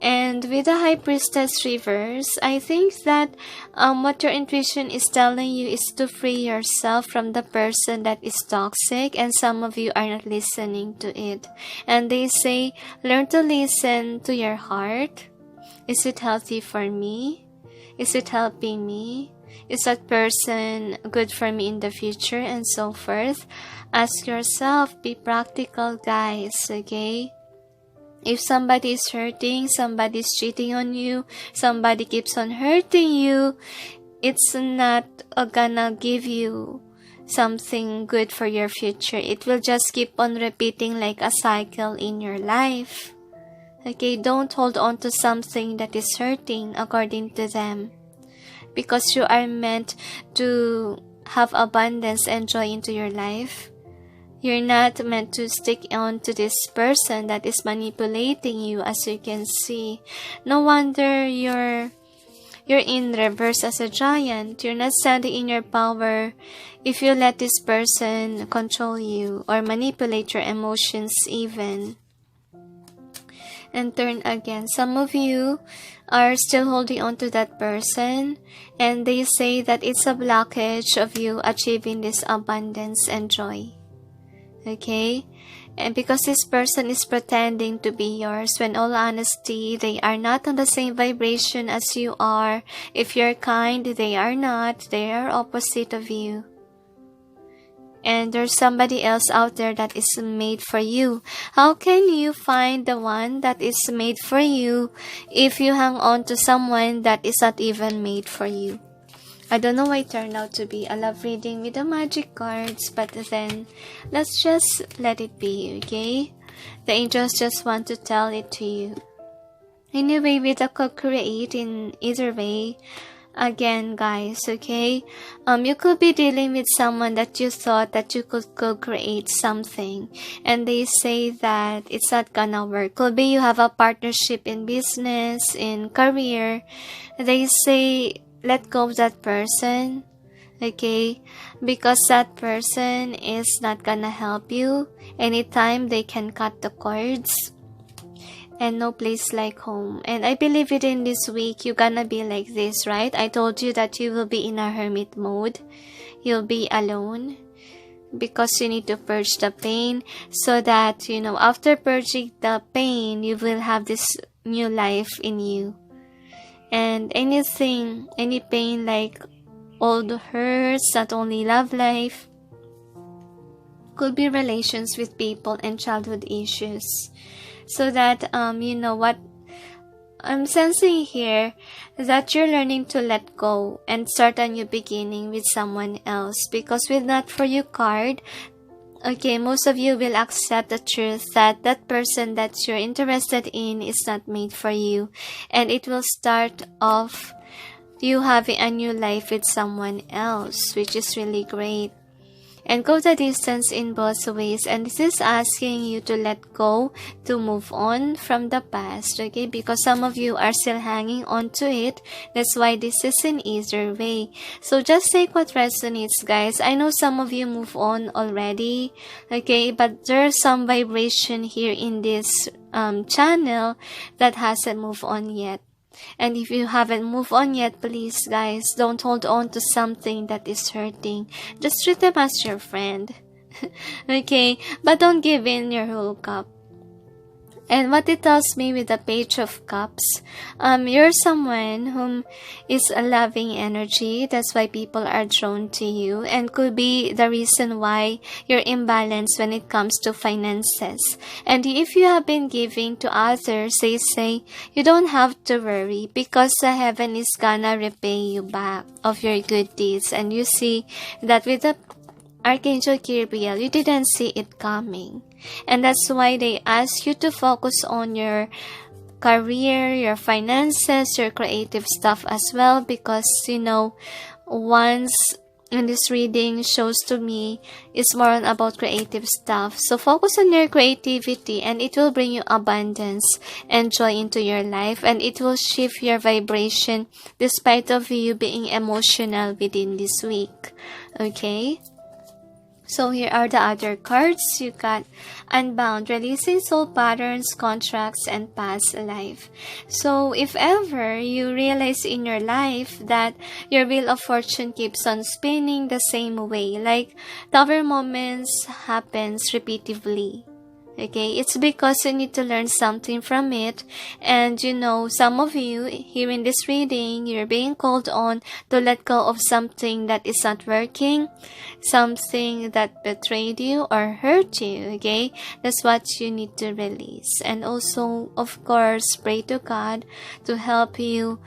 And with the High Priestess reverse, I think that what your intuition is telling you is to free yourself from the person that is toxic, and some of you are not listening to it. And they say, learn to listen to your heart. Is it healthy for me? Is it helping me? Is that person good for me in the future? And so forth. Ask yourself, be practical, guys, okay? If somebody is hurting, somebody is cheating on you, somebody keeps on hurting you, it's not gonna give you something good for your future. It will just keep on repeating like a cycle in your life. Okay, don't hold on to something that is hurting according to them, because you are meant to have abundance and joy into your life. You're not meant to stick on to this person that is manipulating you, as you can see. No wonder you're in reverse as a giant. You're not standing in your power if you let this person control you or manipulate your emotions even. And turn again. Some of you are still holding on to that person, and they say that it's a blockage of you achieving this abundance and joy. Okay, and because this person is pretending to be yours, when all honesty, they are not on the same vibration as you are. If you're kind, they are not. They are opposite of you. And there's somebody else out there that is made for you. How can you find the one that is made for you if you hang on to someone that is not even made for you? I don't know why it turned out to be a love reading with the magic cards, but then let's just let it be, okay? The angels just want to tell it to you. Anyway, with the co-create in either way, again, guys, okay? You could be dealing with someone that you thought that you could co-create something, and they say that it's not gonna work. Could be you have a partnership in business, in career. They say, let go of that person, okay? Because that person is not gonna help you. Anytime they can cut the cords. and no place like home. And I believe within this week, you're gonna be like this, right? I told you that you will be in a hermit mode. You'll be alone because you need to purge the pain so that, after purging the pain, you will have this new life in you. And any pain like old hurts, not only love life, could be relations with people and childhood issues. So that, what I'm sensing here is that you're learning to let go and start a new beginning with someone else. Because with that for you card, okay, most of you will accept the truth that that person that you're interested in is not made for you. And it will start off you having a new life with someone else, which is really great. And go the distance in both ways. And this is asking you to let go, to move on from the past, okay? Because some of you are still hanging on to it. That's why this is in either way. So just take what resonates, guys. I know some of you move on already, okay? But there's some vibration here in this channel that hasn't moved on yet. And if you haven't moved on yet, please guys, don't hold on to something that is hurting. Just treat them as your friend. Okay? But don't give in your whole cup. And what it tells me with the Page of Cups, you're someone whom is a loving energy. That's why people are drawn to you, and could be the reason why you're imbalanced when it comes to finances. And if you have been giving to others, they say you don't have to worry because the heaven is gonna repay you back of your good deeds. And you see that with the Archangel Gabriel, you didn't see it coming. And that's why they ask you to focus on your career, your finances, your creative stuff as well. Because, once in this reading shows to me, it's more on about creative stuff. So focus on your creativity and it will bring you abundance and joy into your life. And it will shift your vibration despite of you being emotional within this week. Okay? So here are the other cards. You got Unbound, releasing soul patterns, contracts, and past life. So if ever you realize in your life that your wheel of fortune keeps on spinning the same way, like tower moments happens repeatedly. Okay, it's because you need to learn something from it. And some of you here in this reading, you're being called on to let go of something that is not working, something that betrayed you or hurt you. Okay, that's what you need to release. And also, of course, pray to God to help you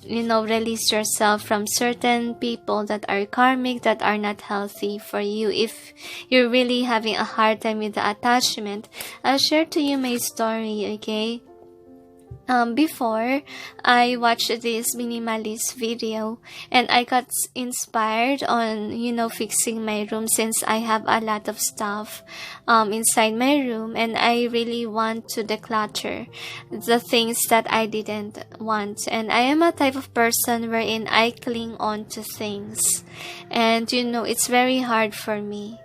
release yourself from certain people that are karmic, that are not healthy for you. If you're really having a hard time with the attachment, I'll share to you my story, okay? Before I watched this minimalist video and I got inspired on, fixing my room, since I have a lot of stuff inside my room, and I really want to declutter the things that I didn't want. And I am a type of person wherein I cling on to things, and it's very hard for me.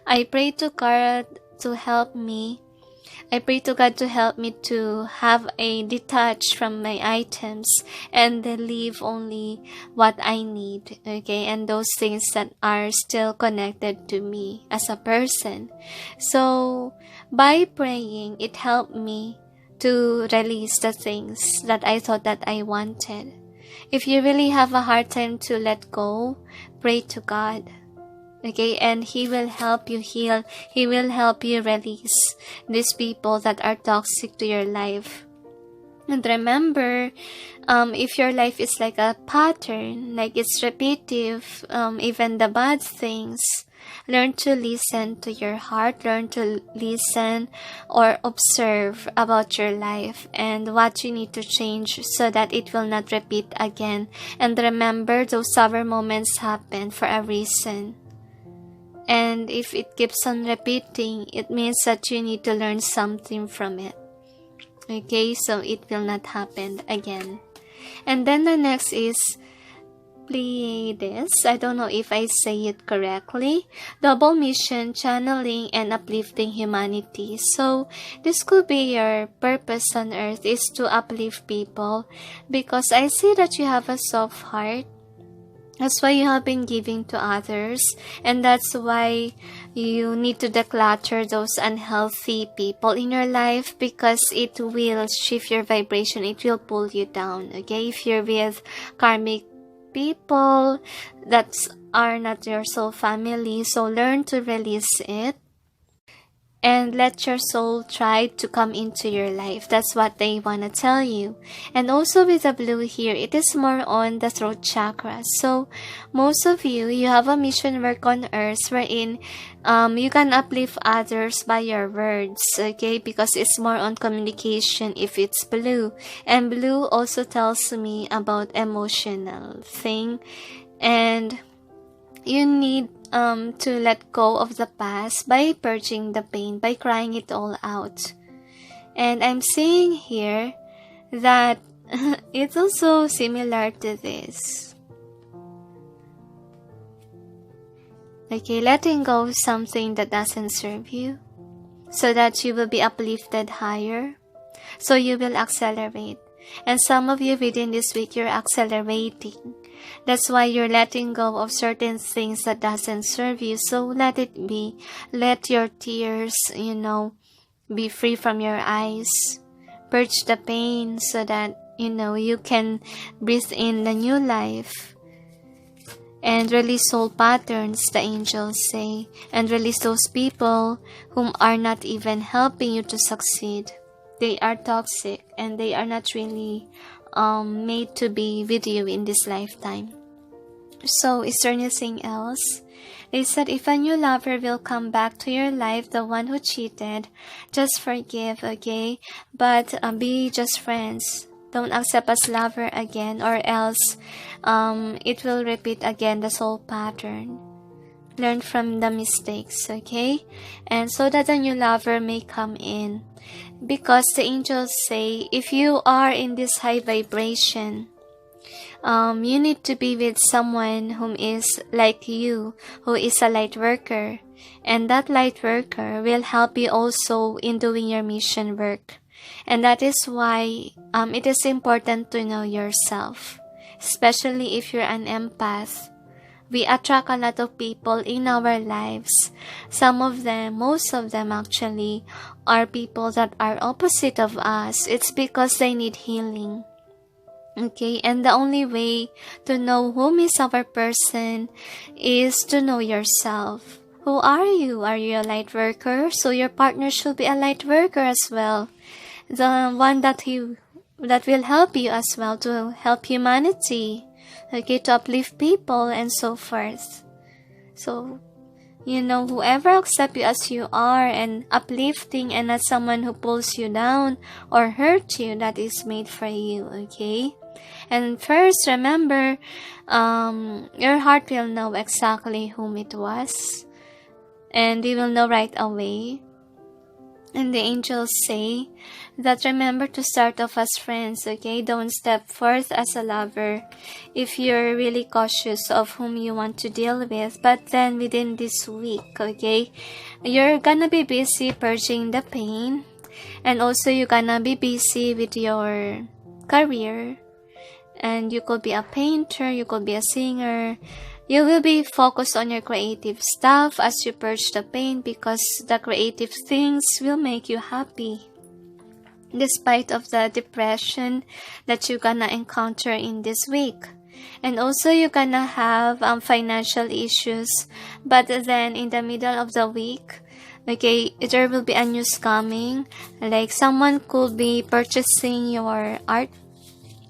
I pray to God to help me. I pray to God to help me to have a detach from my items and then leave only what I need, okay, and those things that are still connected to me as a person. So by praying, it helped me to release the things that I thought that I wanted. If you really have a hard time to let go, pray to God. Okay, and He will help you heal. He will help you release these people that are toxic to your life. And remember, if your life is like a pattern, like it's repetitive, even the bad things, learn to listen to your heart. Learn to listen or observe about your life and what you need to change so that it will not repeat again. And remember, those sour moments happen for a reason. And if it keeps on repeating, it means that you need to learn something from it. Okay, so it will not happen again. And then the next is Pleiades. I don't know if I say it correctly. Double mission, channeling, and uplifting humanity. So this could be your purpose on earth, is to uplift people, because I see that you have a soft heart. That's why you have been giving to others, and that's why you need to declutter those unhealthy people in your life, because it will shift your vibration. It will pull you down. Okay, if you're with karmic people that are not your soul family, so learn to release it and let your soul try to come into your life. That's what they want to tell you. And also with the blue here, it is more on the throat chakra. So most of you have a mission work on earth wherein you can uplift others by your words, okay? Because it's more on communication if it's blue. And blue also tells me about emotional thing. And you need to let go of the past by purging the pain, by crying it all out. And I'm seeing here that it's also similar to this. Okay, letting go of something that doesn't serve you, so that you will be uplifted higher, so you will accelerate. And some of you within this week, you're accelerating. That's why you're letting go of certain things that doesn't serve you. So let it be. Let your tears, be free from your eyes. Purge the pain so that, you can breathe in the new life. And release soul patterns, the angels say. And release those people whom are not even helping you to succeed. They are toxic and they are not really made to be with you in this lifetime. So is there anything else? They said if a new lover will come back to your life, the one who cheated, just forgive, okay? But be just friends. Don't accept as lover again, or else it will repeat again the soul pattern. Learn from the mistakes, okay? And so that a new lover may come in. Because the angels say, if you are in this high vibration, you need to be with someone whom is like you, who is a light worker. And that light worker will help you also in doing your mission work. And that is why it is important to know yourself. Especially if you're an empath. We attract a lot of people in our lives. Some of them, most of them actually, are people that are opposite of us. It's because they need healing. Okay, and the only way to know whom is our person is to know yourself. Who are you? Are you a light worker? So your partner should be a light worker as well. The one that will help you as well to help humanity. Okay, to uplift people and so forth. So, whoever accepts you as you are and uplifting and not someone who pulls you down or hurt you, that is made for you, okay? And first, remember, your heart will know exactly whom it was. And they will know right away. And the angels say that remember to start off as friends, okay? Don't step forth as a lover if you're really cautious of whom you want to deal with. But then within this week, okay, you're gonna be busy purging the pain. And also you're gonna be busy with your career. And you could be a painter, you could be a singer. You will be focused on your creative stuff as you purge the pain, because the creative things will make you happy. Despite of the depression that you're gonna encounter in this week. And also you're gonna have financial issues. But then in the middle of the week, okay, there will be a news coming. Like someone could be purchasing your art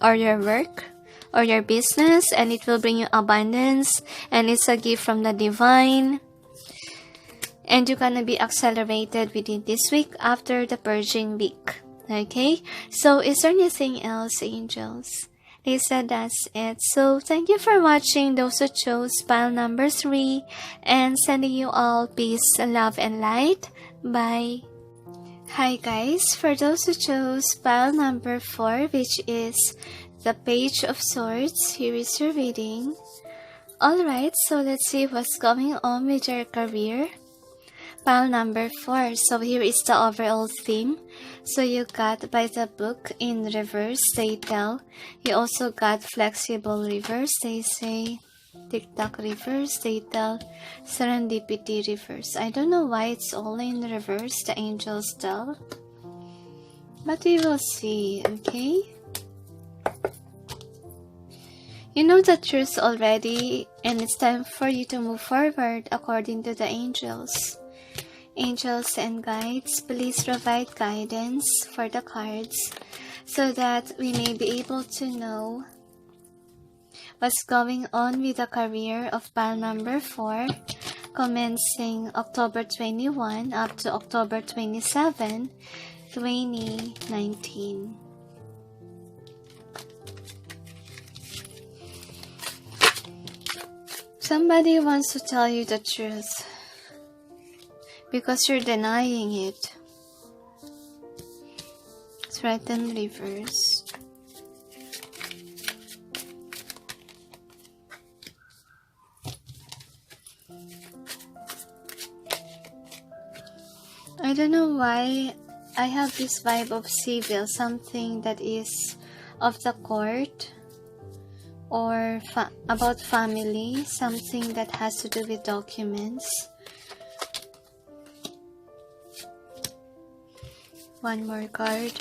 or your work or your business, and it will bring you abundance, and it's a gift from the divine. And you're gonna be accelerated within this week after the purging week. Okay, so is there anything else, angels? They said that's it. So thank you for watching, those who chose pile number 3, and sending you all peace, love, and light. Bye. Hi guys, for those who chose pile number 4, which is the Page of Swords. Here is your reading. Alright, so let's see what's going on with your career. Pile number 4. So here is the overall theme. So you got by the book in reverse, they tell. You also got flexible reverse, they say. TikTok reverse, they tell. Serendipity reverse. I don't know why it's all in reverse, the angels tell. But we will see, okay? You know the truth already, and it's time for you to move forward according to the angels. Angels and guides, please provide guidance for the cards so that we may be able to know what's going on with the career of pile number 4, commencing October 21 up to October 27, 2019. Somebody wants to tell you the truth because you're denying it. Threaten reverse. I don't know why I have this vibe of civil, something that is of the court or about family, something that has to do with documents. One more card.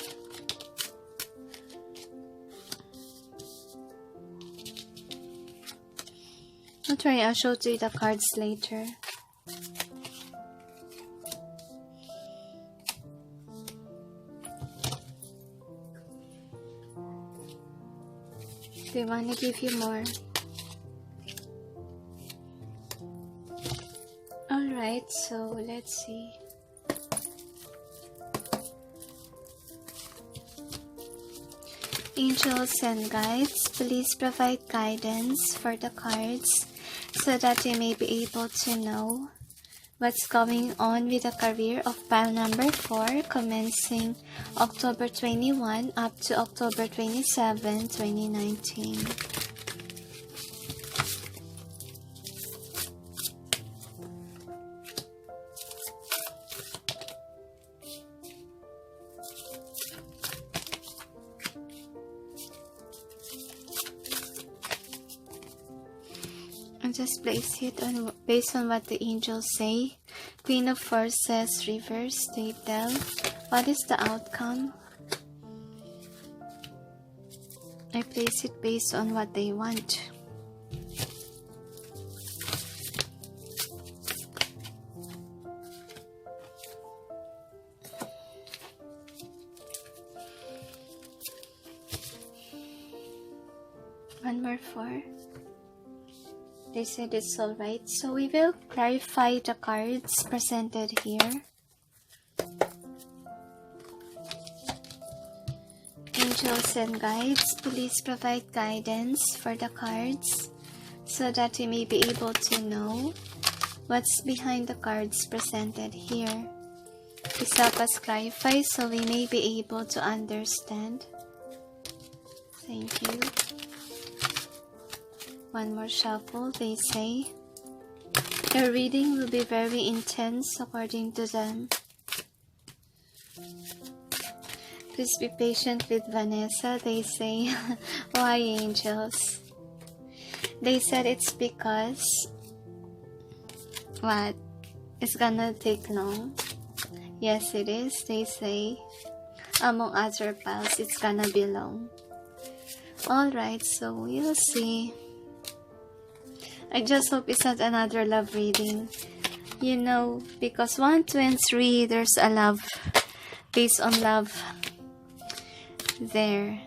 I'll show you the cards later. They want to give you more. Alright, so let's see. Angels and guides, please provide guidance for the cards so that they may be able to know what's going on with the career of pile number 4, commencing October 21 up to October 27, 2019. And just place it on based on what the angels say. Queen of Forces reverse, they tell. What is the outcome? I place it based on what they want. One more 4. They said it's alright, so we will clarify the cards presented here. Angels and guides, please provide guidance for the cards so that we may be able to know what's behind the cards presented here. Please help us clarify so we may be able to understand. Thank you. One more shuffle, they say. Your reading will be very intense according to them. Please be patient with Vanessa, they say. Why, angels? They said it's because... What? It's gonna take long? Yes, it is, they say. Among other piles, it's gonna be long. Alright, so we'll see. I just hope it's not another love reading. You know, because 1, 2, and 3, there's a love. Based on love. There.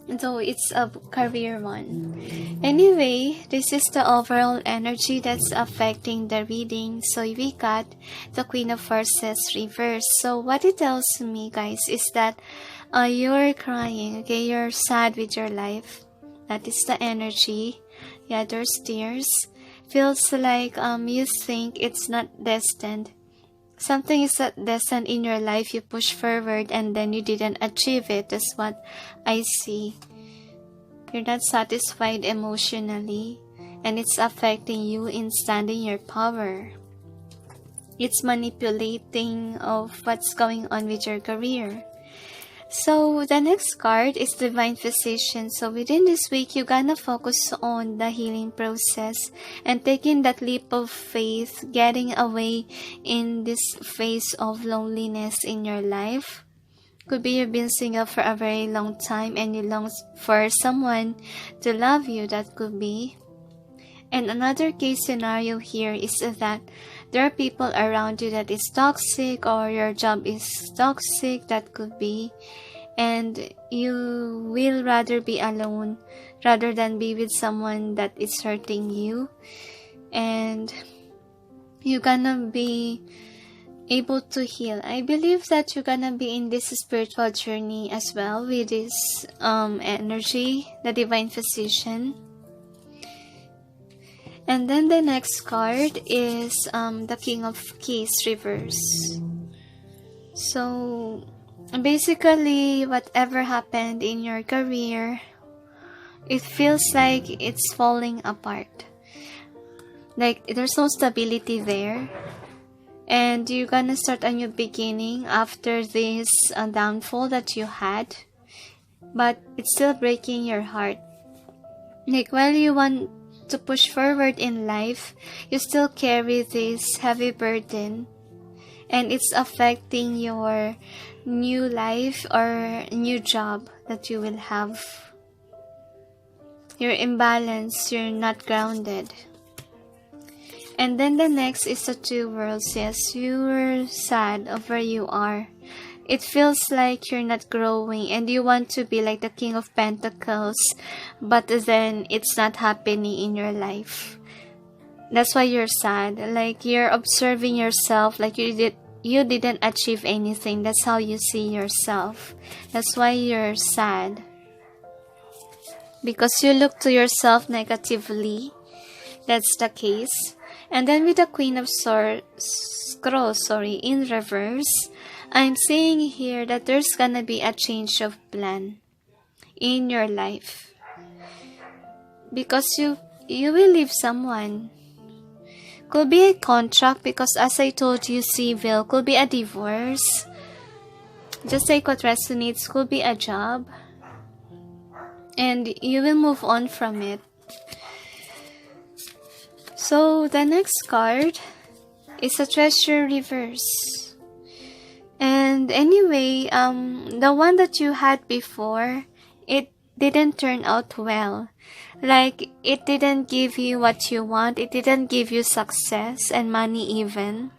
Though it's a career one. Anyway, this is the overall energy that's affecting the reading. So we got the Queen of Forces reverse. So what it tells me, guys, is that you're crying, okay? You're sad with your life. That is the energy. Yeah, there's tears. Feels like you think it's not destined. Something is a destined in your life. You push forward and then you didn't achieve it. That's what I see. You're not satisfied emotionally, and it's affecting you in standing your power. It's manipulating of what's going on with your career. So the next card is Divine Physician. So within this week, you're gonna focus on the healing process and taking that leap of faith, getting away in this phase of loneliness in your life. Could be you've been single for a very long time and you long for someone to love you. That could be. And another case scenario here is that there are people around you that is toxic, or your job is toxic. That could be. And you will rather be alone rather than be with someone that is hurting you. And you're gonna be able to heal. I believe that you're gonna be in this spiritual journey as well with this energy, the Divine Physician. And then the next card is the King of Keys reverse. So basically, whatever happened in your career, it feels like it's falling apart. Like there's no stability there. And you're gonna start a new beginning after this downfall that you had. But it's still breaking your heart. Like while you want to push forward in life, you still carry this heavy burden. And it's affecting your new life or new job that you will have. You're imbalanced, you're not grounded. And then the next is the Two Worlds. Yes, you're sad of where you are. It feels like you're not growing and you want to be like the King of Pentacles, but then it's not happening in your life. That's why you're sad. Like you're observing yourself like you didn't achieve anything. That's how you see yourself. That's why you're sad. Because you look to yourself negatively. That's the case. And then with the Queen of Scrolls, in reverse, I'm seeing here that there's gonna be a change of plan in your life. Because you will leave someone. Could be a contract because as I told you, civil. Could be a divorce. Just like what resonates. Could be a job. And you will move on from it. So the next card is a Treasure reverse. And anyway, the one that you had before, it didn't turn out well. Like, it didn't give you what you want. It didn't give you success and money even.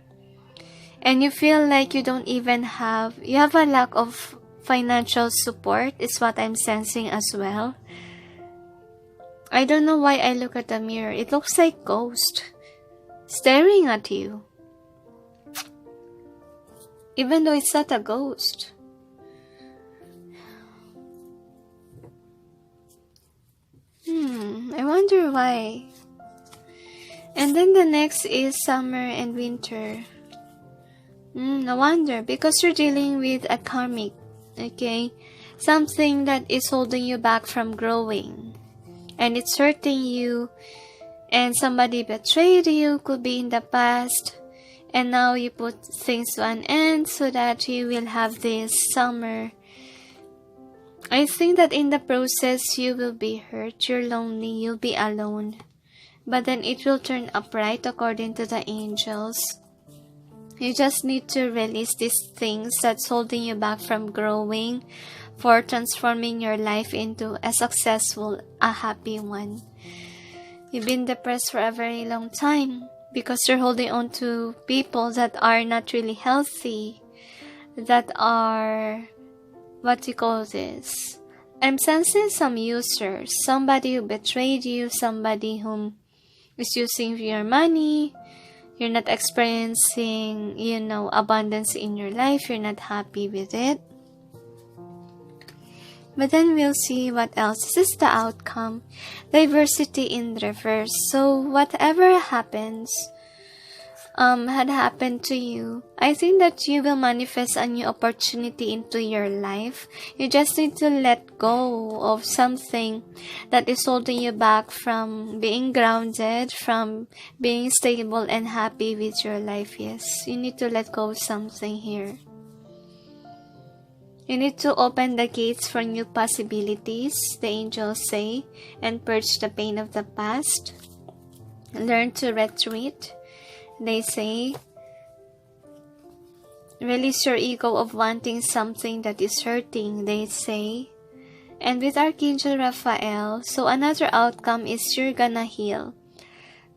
And you feel like you don't even have, you have a lack of financial support is what I'm sensing as well. I don't know why I look at the mirror. It looks like ghost staring at you. Even though it's not a ghost. I wonder why. And then the next is summer and winter. No wonder. Because you're dealing with a karmic. Okay? Something that is holding you back from growing. And it's hurting you. And somebody betrayed you. Could be in the past. And now you put things to an end so that you will have this summer. I think that in the process you will be hurt, you're lonely, you'll be alone. But then it will turn upright according to the angels. You just need to release these things that's holding you back from growing, for transforming your life into a successful, a happy one. You've been depressed for a very long time because you're holding on to people that are not really healthy, that are, what you call this? I'm sensing some users, somebody who betrayed you, somebody who is using your money. You're not experiencing, abundance in your life. You're not happy with it. But then we'll see what else. This is the outcome. Diversity in reverse. So whatever happens, had happened to you, I think that you will manifest a new opportunity into your life. You just need to let go of something that is holding you back from being grounded, from being stable and happy with your life. Yes, you need to let go of something here. You need to open the gates for new possibilities, the angels say, and purge the pain of the past. Learn to retreat, they say. Release your ego of wanting something that is hurting, they say. And with Archangel Raphael, so another outcome is you're gonna heal.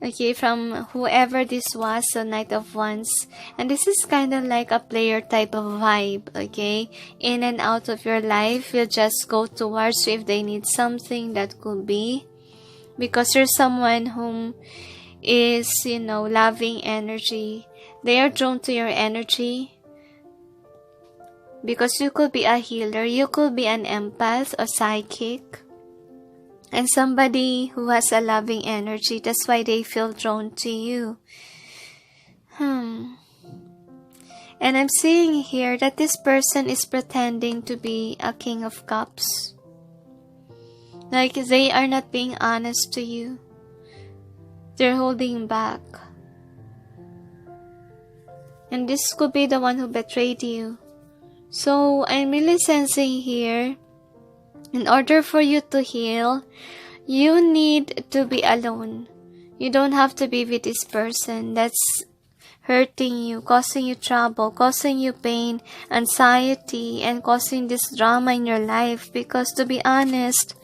Okay, from whoever this was, the Knight of Wands. And this is kind of like a player type of vibe, okay? In and out of your life, you'll just go towards you if they need something, that could be. Because you're someone whom is, loving energy. They are drawn to your energy. Because you could be a healer, you could be an empath, a psychic. And somebody who has a loving energy, that's why they feel drawn to you. And I'm seeing here that this person is pretending to be a King of Cups. Like they are not being honest to you. They're holding back. And this could be the one who betrayed you. So I'm really sensing here, in order for you to heal, you need to be alone. You don't have to be with this person that's hurting you, causing you trouble, causing you pain, anxiety, and causing this drama in your life. Because to be honest,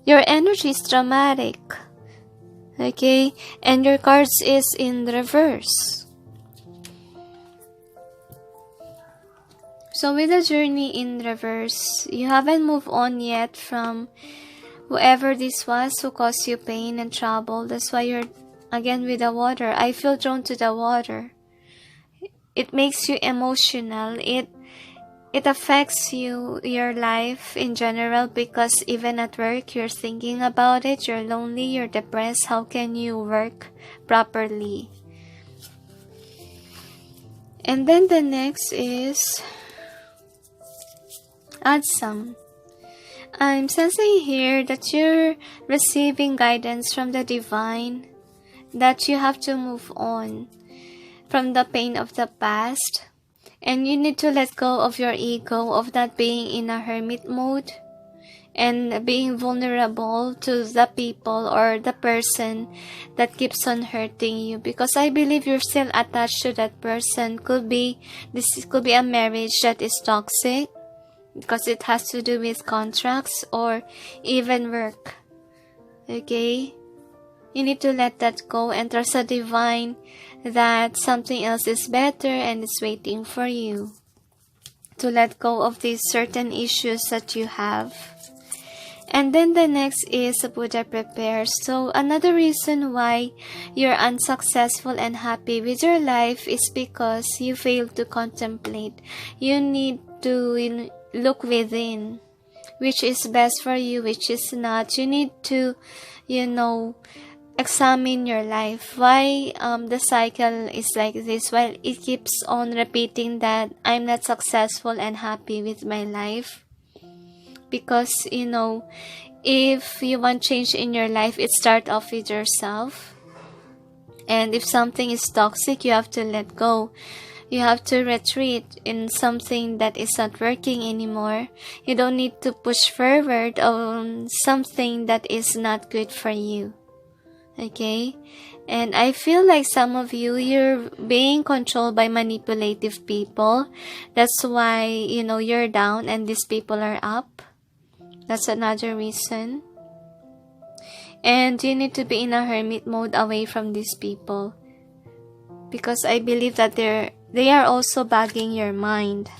your energy is dramatic. Okay? And your cards is in reverse. So with the journey in reverse, you haven't moved on yet from whoever this was who caused you pain and trouble. That's why you're again with the water. I feel drawn to the water. It makes you emotional. It affects you, your life in general, because even at work, you're thinking about it. You're lonely, you're depressed. How can you work properly? And then the next is add some. I'm sensing here that you're receiving guidance from the divine, that you have to move on from the pain of the past, and you need to let go of your ego, of not being in a hermit mode and being vulnerable to the people or the person that keeps on hurting you. Because I believe you're still attached to that person. This could be a marriage that is toxic, because it has to do with contracts or even work. Okay? You need to let that go and trust the divine that something else is better and is waiting for you. To let go of these certain issues that you have. And then the next is Buddha prepares. So another reason why you're unsuccessful and happy with your life is because you failed to contemplate. You need to look within, which is best for you, which is not. You need to, examine your life. Why the cycle is like this? Well, it keeps on repeating that I'm not successful and happy with my life. Because, if you want change in your life, it starts off with yourself. And if something is toxic, you have to let go. You have to retreat in something that is not working anymore. You don't need to push forward on something that is not good for you. Okay? And I feel like some of you're being controlled by manipulative people. That's why, you're down and these people are up. That's another reason. And you need to be in a hermit mode away from these people. Because I believe that they are also bugging your mind.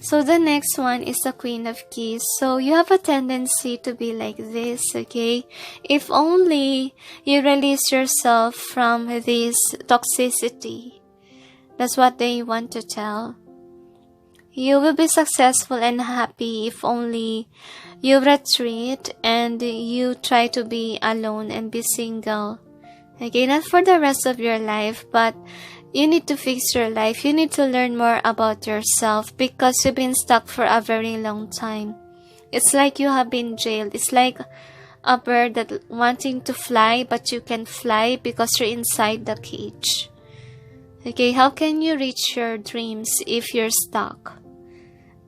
So the next one is the Queen of Keys. So you have a tendency to be like this, okay? If only you release yourself from this toxicity. That's what they want to tell. You will be successful and happy if only you retreat and you try to be alone and be single. Okay, not for the rest of your life, but you need to fix your life. You need to learn more about yourself because you've been stuck for a very long time. It's like you have been jailed. It's like a bird that wanting to fly, but you can't fly because you're inside the cage. Okay, how can you reach your dreams if you're stuck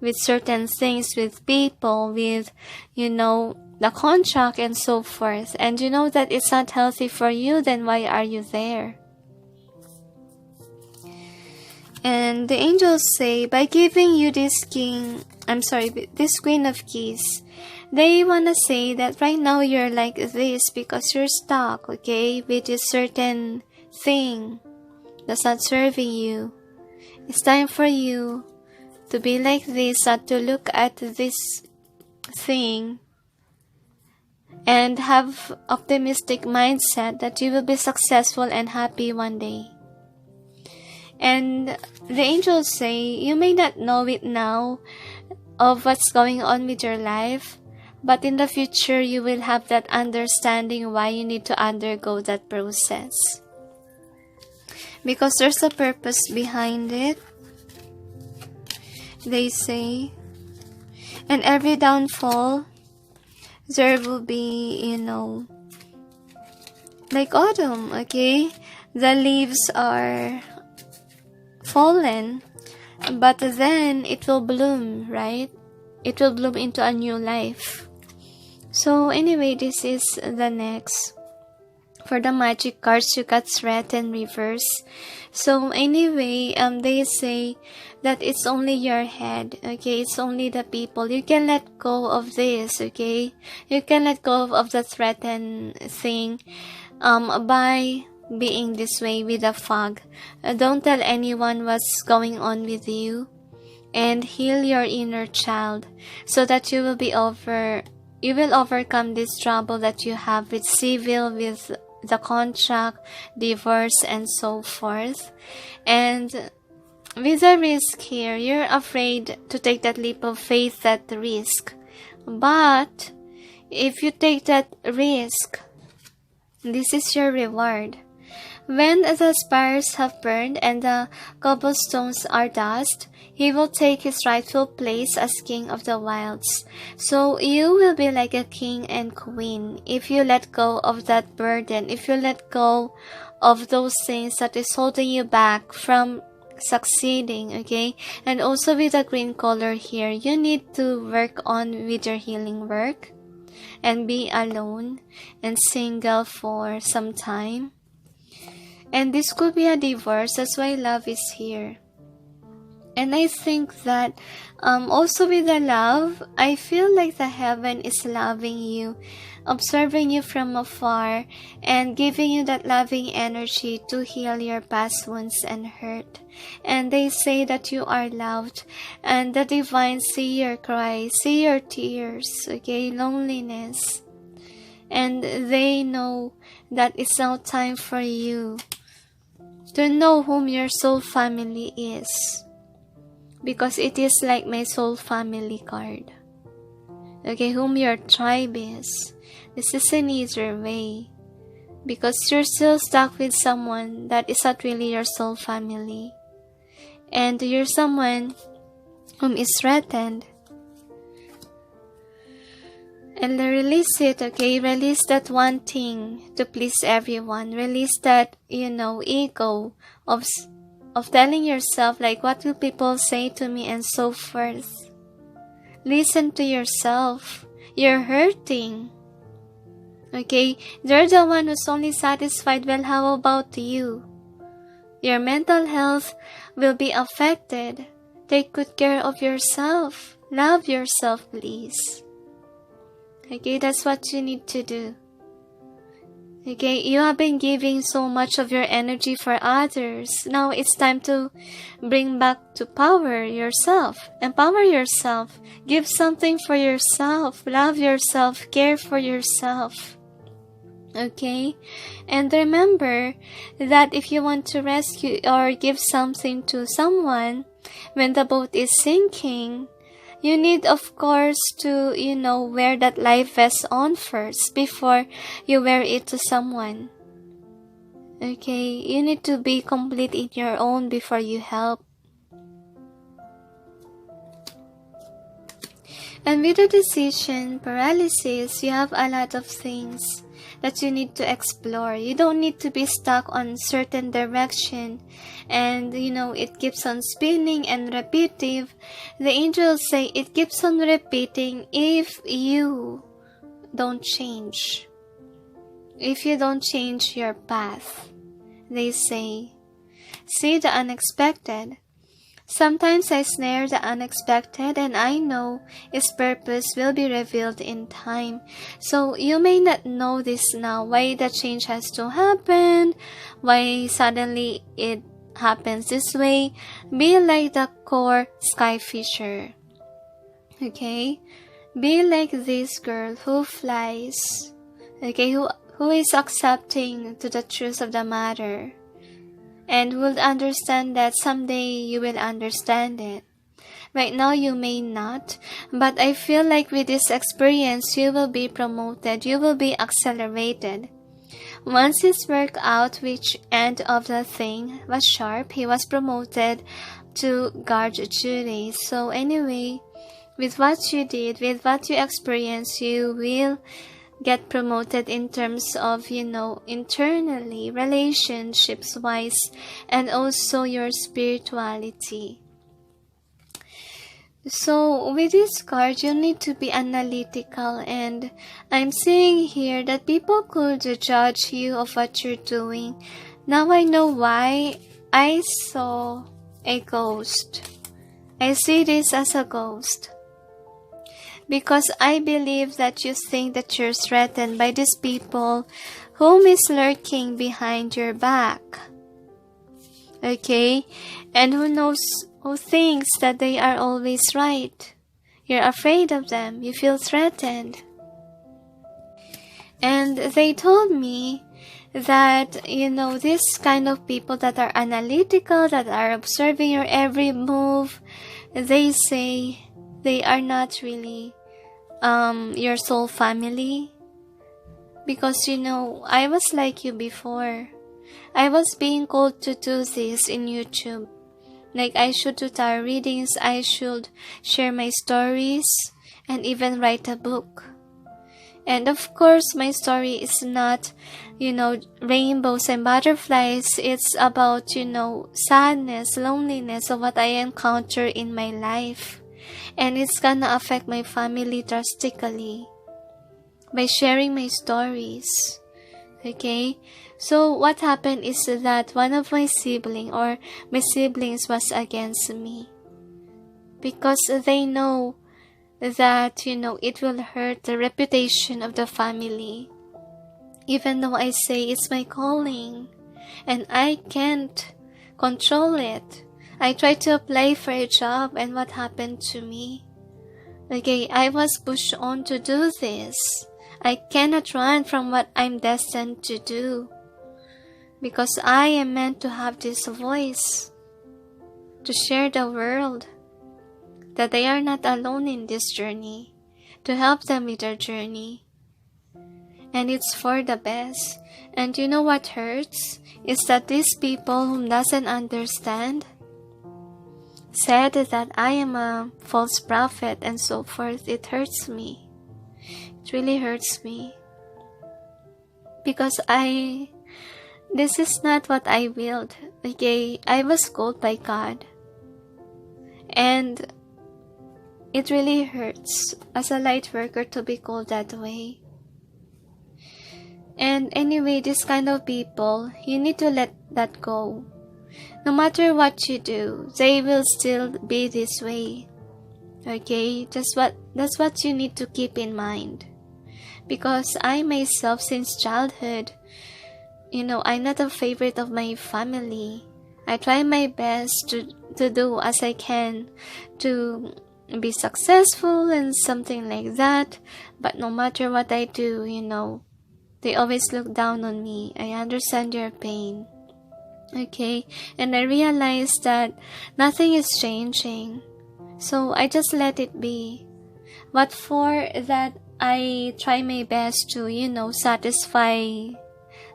with certain things, with people, with, the contract and so forth, and you know that it's not healthy for you? Then why are you there? And the angels say, by giving you this this Queen of Keys, they want to say that right now you're like this because you're stuck, okay, with this certain thing that's not serving you. It's time for you to be like this, not to look at this thing and have optimistic mindset that you will be successful and happy one day. And the angels say, you may not know it now of what's going on with your life, but in the future you will have that understanding why you need to undergo that process. Because there's a purpose behind it, they say. And every downfall, there will be, like autumn, okay? The leaves are fallen, but then it will bloom, right? It will bloom into a new life. So anyway, this is the next. For the magic cards, you got threatened reverse. So anyway, they say that it's only your head, okay? It's only the people. You can let go of this, okay? You can let go of the threatened thing by being this way with the fog. Don't tell anyone what's going on with you, and heal your inner child so that you will overcome this trouble that you have with civil, with the contract, divorce, and so forth. And with the risk here, you're afraid to take that leap of faith, that risk. But if you take that risk, this is your reward. When the spires have burned and the cobblestones are dust, he will take his rightful place as king of the wilds. So you will be like a king and queen if you let go of that burden, if you let go of those things that is holding you back from succeeding, okay? And also with the green color here, you need to work on with your healing work and be alone and single for some time. And this could be a divorce. That's why love is here. And I think that also with the love, I feel like the heaven is loving you, observing you from afar, and giving you that loving energy to heal your past wounds and hurt. And they say that you are loved, and the divine see your cries, see your tears, okay, loneliness. And they know that it's now time for you to know whom your soul family is. Because it is like my soul family card. Okay, whom your tribe is. This is an easier way. Because you're still stuck with someone that is not really your soul family. And you're someone whom is threatened. And release it, okay? Release that wanting to please everyone. Release that, ego of telling yourself, like, what will people say to me and so forth. Listen to yourself. You're hurting. Okay? They're the one who's only satisfied. Well, how about you? Your mental health will be affected. Take good care of yourself. Love yourself, please. Okay, that's what you need to do. Okay, you have been giving so much of your energy for others. Now it's time to bring back to power yourself. Empower yourself. Give something for yourself. Love yourself. Care for yourself. Okay? And remember that if you want to rescue or give something to someone when the boat is sinking, you need, of course, to, wear that life vest on first before you wear it to someone. Okay, you need to be complete in your own before you help. And with the decision paralysis, you have a lot of things that you need to explore. You don't need to be stuck on certain direction and it keeps on spinning and repetitive. The angels say it keeps on repeating if you don't change. If you don't change your path, they say. See the unexpected. Sometimes I snare the unexpected and I know its purpose will be revealed in time. So you may not know this now, why the change has to happen, why suddenly it happens this way. Be like the core sky fisher. Okay? Be like this girl who flies. Okay, who is accepting to the truth of the matter. And will understand that someday you will understand it. Right now you may not, but I feel like with this experience you will be promoted, you will be accelerated. Once his work out, which end of the thing was sharp, he was promoted to guard duty. So anyway, with what you did, with what you experienced, you will get promoted in terms of, internally, relationships wise, and also your spirituality. So with this card, you need to be analytical, and I'm seeing here that people could judge you of what you're doing. Now I know why I saw a ghost. I see this as a ghost. Because I believe that you think that you're threatened by these people whom is lurking behind your back. Okay? And who thinks that they are always right. You're afraid of them. You feel threatened. And they told me that, this kind of people that are analytical, that are observing your every move, they say they are not really your soul family. Because I was like you before. I was being called to do this in YouTube. Like I should do tarot readings, I should share my stories, and even write a book. And of course, my story is not, rainbows and butterflies. It's about, sadness, loneliness of what I encounter in my life. And it's gonna affect my family drastically by sharing my stories. Okay? So what happened is that one of my siblings was against me. Because they know that, it will hurt the reputation of the family. Even though I say it's my calling and I can't control it. I tried to apply for a job, and what happened to me? Okay, I was pushed on to do this. I cannot run from what I'm destined to do. Because I am meant to have this voice. To share the world. That they are not alone in this journey. To help them with their journey. And it's for the best. And you know what hurts? Is that these people who doesn't understand said that I am a false prophet and so forth. It hurts me. It really hurts me. Because this is not what I willed. Okay, I was called by God. And it really hurts as a light worker to be called that way. And anyway, this kind of people, you need to let that go. No matter what you do, they will still be this way. Okay? That's what you need to keep in mind. Because I myself, since childhood, I'm not a favorite of my family. I try my best to do as I can to be successful and something like that. But no matter what I do, they always look down on me. I understand your pain. Okay, and I realized that nothing is changing. So I just let it be. But for that, I try my best to, satisfy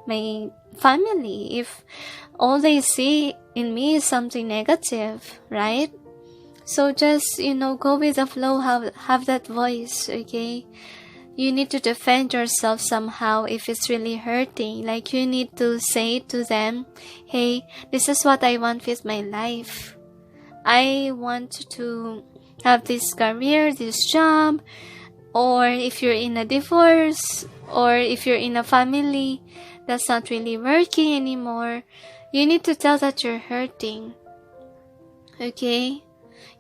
my family if all they see in me is something negative, right? So just, go with the flow, have that voice, okay? You need to defend yourself somehow if it's really hurting. Like, you need to say to them, hey, this is what I want with my life. I want to have this career, this job, or if you're in a divorce, or if you're in a family that's not really working anymore, you need to tell that you're hurting, okay?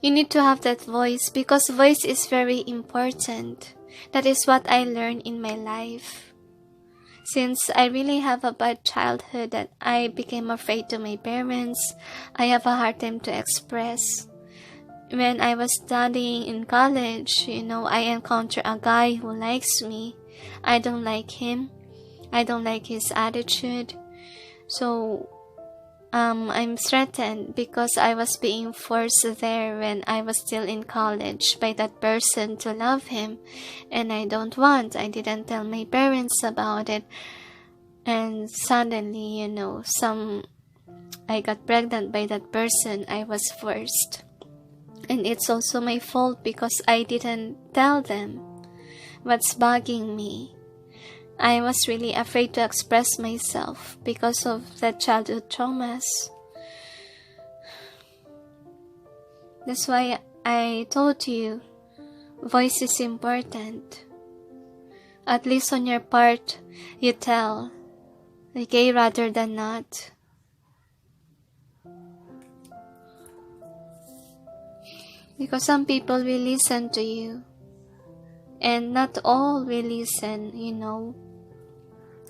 You need to have that voice, because voice is very important. That is what I learned in my life. Since I really have a bad childhood that I became afraid to my parents, I have a hard time to express. When I was studying in college, I encountered a guy who likes me. I don't like him. I don't like his attitude. So, I'm threatened because I was being forced there when I was still in college by that person to love him. And I didn't tell my parents about it. And suddenly, I got pregnant by that person. I was forced. And it's also my fault because I didn't tell them what's bugging me. I was really afraid to express myself because of the childhood traumas. That's why I told you, voice is important. At least on your part, you tell, okay, rather than not. Because some people will listen to you, and not all will listen,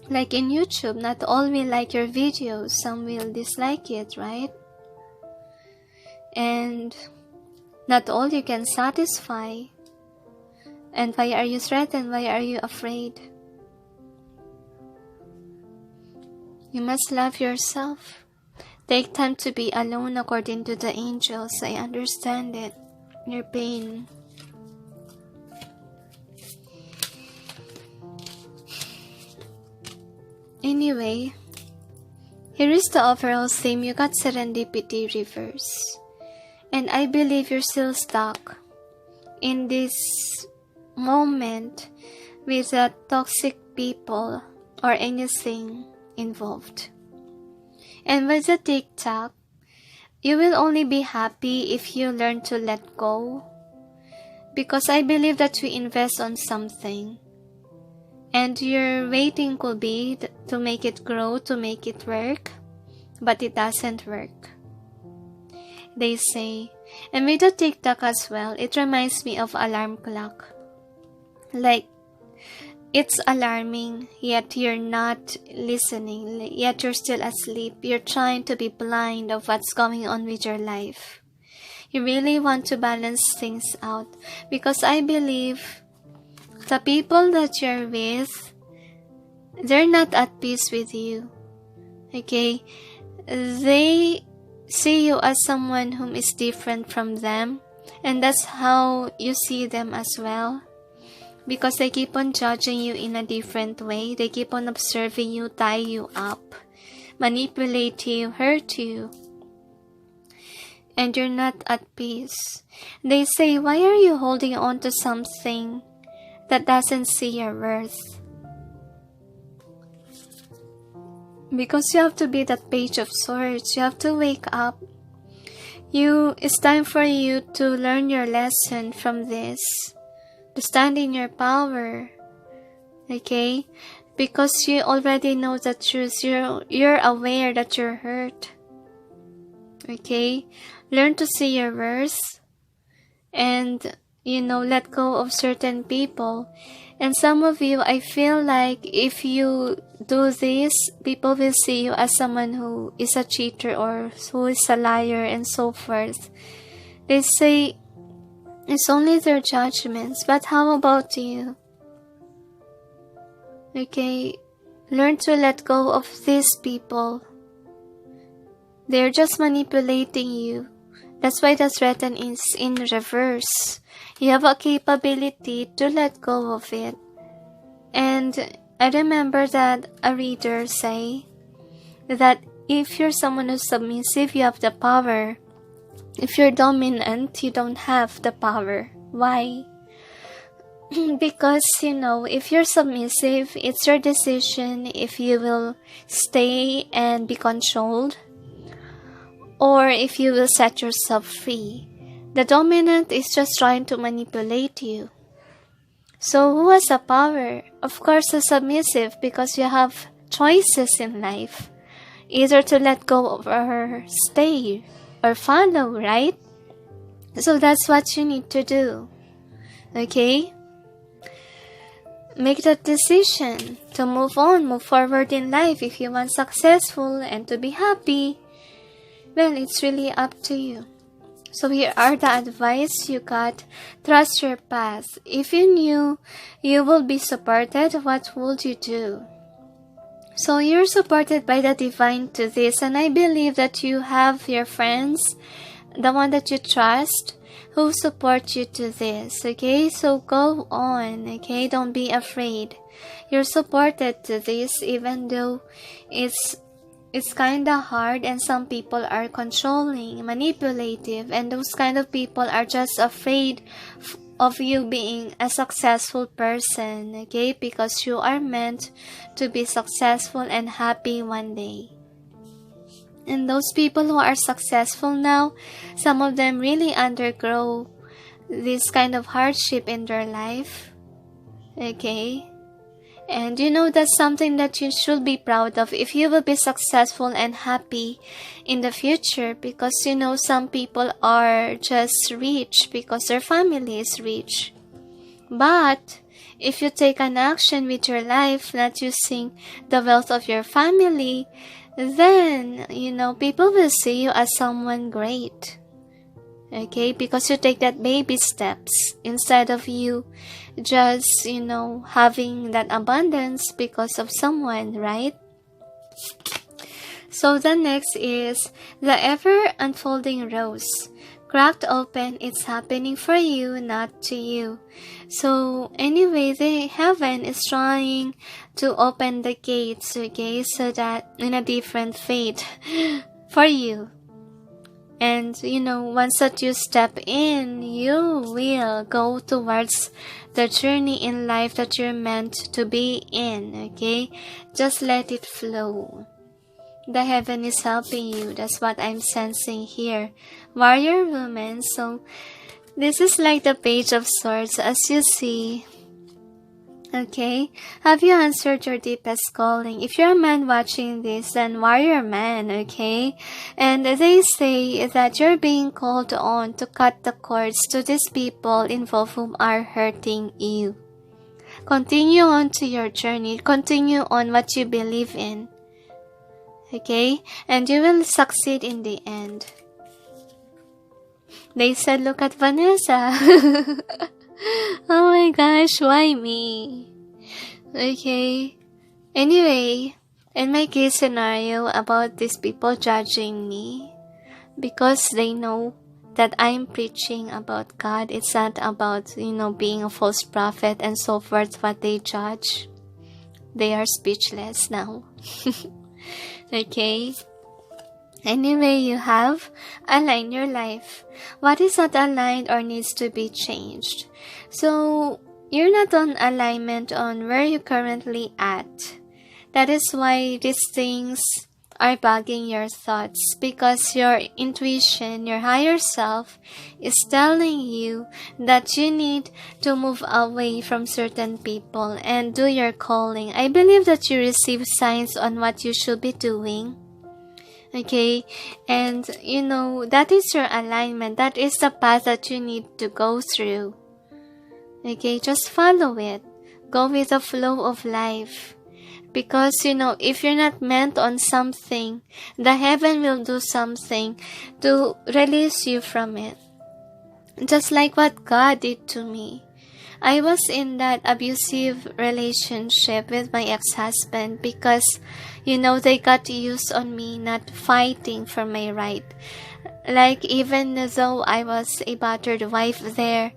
Like in YouTube, not all will like your videos, some will dislike it, right? And not all you can satisfy. And why are you threatened? Why are you afraid? You must love yourself. Take time to be alone according to the angels. I understand it. Your pain. Anyway, here is the overall theme. You got serendipity reverse. And I believe you're still stuck in this moment with the toxic people or anything involved. And with the TikTok, you will only be happy if you learn to let go. Because I believe that we invest on something. And your waiting could be to make it grow, to make it work. But it doesn't work. They say. And with the TikTok as well, it reminds me of alarm clock. Like, it's alarming, yet you're not listening, yet you're still asleep. You're trying to be blind of what's going on with your life. You really want to balance things out, because I believe the people that you're with, they're not at peace with you. Okay? They see you as someone whom is different from them, and that's how you see them as well. Because they keep on judging you in a different way. They keep on observing you, tie you up, manipulate you, hurt you. And you're not at peace. They say, why are you holding on to something that doesn't see your worth? Because you have to be that Page of Swords. You have to wake up. It's time for you to learn your lesson from this. To stand in your power, okay? Because you already know the truth. You're aware that you're hurt, okay? Learn to see your worth, and let go of certain people. And some of you, I feel like if you do this, people will see you as someone who is a cheater or who is a liar and so forth. They say it's only their judgments, but how about you? Okay, learn to let go of these people. They're just manipulating you. That's why the threaten is in reverse. You have a capability to let go of it. And I remember that a reader say that if you're someone who's submissive, you have the power. If you're dominant, you don't have the power. Why? Because, if you're submissive, it's your decision if you will stay and be controlled or if you will set yourself free. The dominant is just trying to manipulate you. So who has the power? Of course, the submissive, because you have choices in life. Either to let go or stay or follow, right? So that's what you need to do. Okay? Make that decision to move on, move forward in life. If you want successful and to be happy, well, it's really up to you. So here are the advice you got. Trust your path. If you knew you will be supported, what would you do? So you're supported by the divine to this, and I believe that you have your friends, the one that you trust, who support you to this. Okay, so go on. Okay, don't be afraid. You're supported to this, even though it's kind of hard, and some people are controlling, manipulative, and those kind of people are just afraid of you being a successful person, okay? Because you are meant to be successful and happy one day. And those people who are successful now, some of them really undergo this kind of hardship in their life, okay? And that's something that you should be proud of if you will be successful and happy in the future, because some people are just rich because their family is rich. But if you take an action with your life, not using the wealth of your family, then people will see you as someone great. Okay, because you take that baby steps instead of you just, having that abundance because of someone, right? So the next is the ever unfolding rose. Cracked open, it's happening for you, not to you. So anyway, the heaven is trying to open the gates, okay, so that in a different fate for you. And, once that you step in, you will go towards the journey in life that you're meant to be in, okay? Just let it flow. The heaven is helping you. That's what I'm sensing here. Warrior woman. So, this is like the Page of Swords, as you see. Okay, have you answered your deepest calling? If you're a man watching this, then warrior man, okay? And they say that you're being called on to cut the cords to these people involved whom are hurting you. Continue on to your journey. Continue on what you believe in. Okay? And you will succeed in the end. They said, look at Vanessa. Oh my gosh, why me? Okay. Anyway, in my case scenario about these people judging me, because they know that I'm preaching about God, it's not about, being a false prophet and so forth, what they judge. They are speechless now. Okay. Anyway, you have aligned your life. What is not aligned or needs to be changed? So, you're not on alignment on where you're currently at. That is why these things are bugging your thoughts, because your intuition, your higher self, is telling you that you need to move away from certain people and do your calling. I believe that you receive signs on what you should be doing. Okay, and that is your alignment. That is the path that you need to go through. Okay, just follow it. Go with the flow of life. Because, if you're not meant on something, the heaven will do something to release you from it. Just like what God did to me. I was in that abusive relationship with my ex-husband because, they got used on me not fighting for my right. Like, even though I was a battered wife there,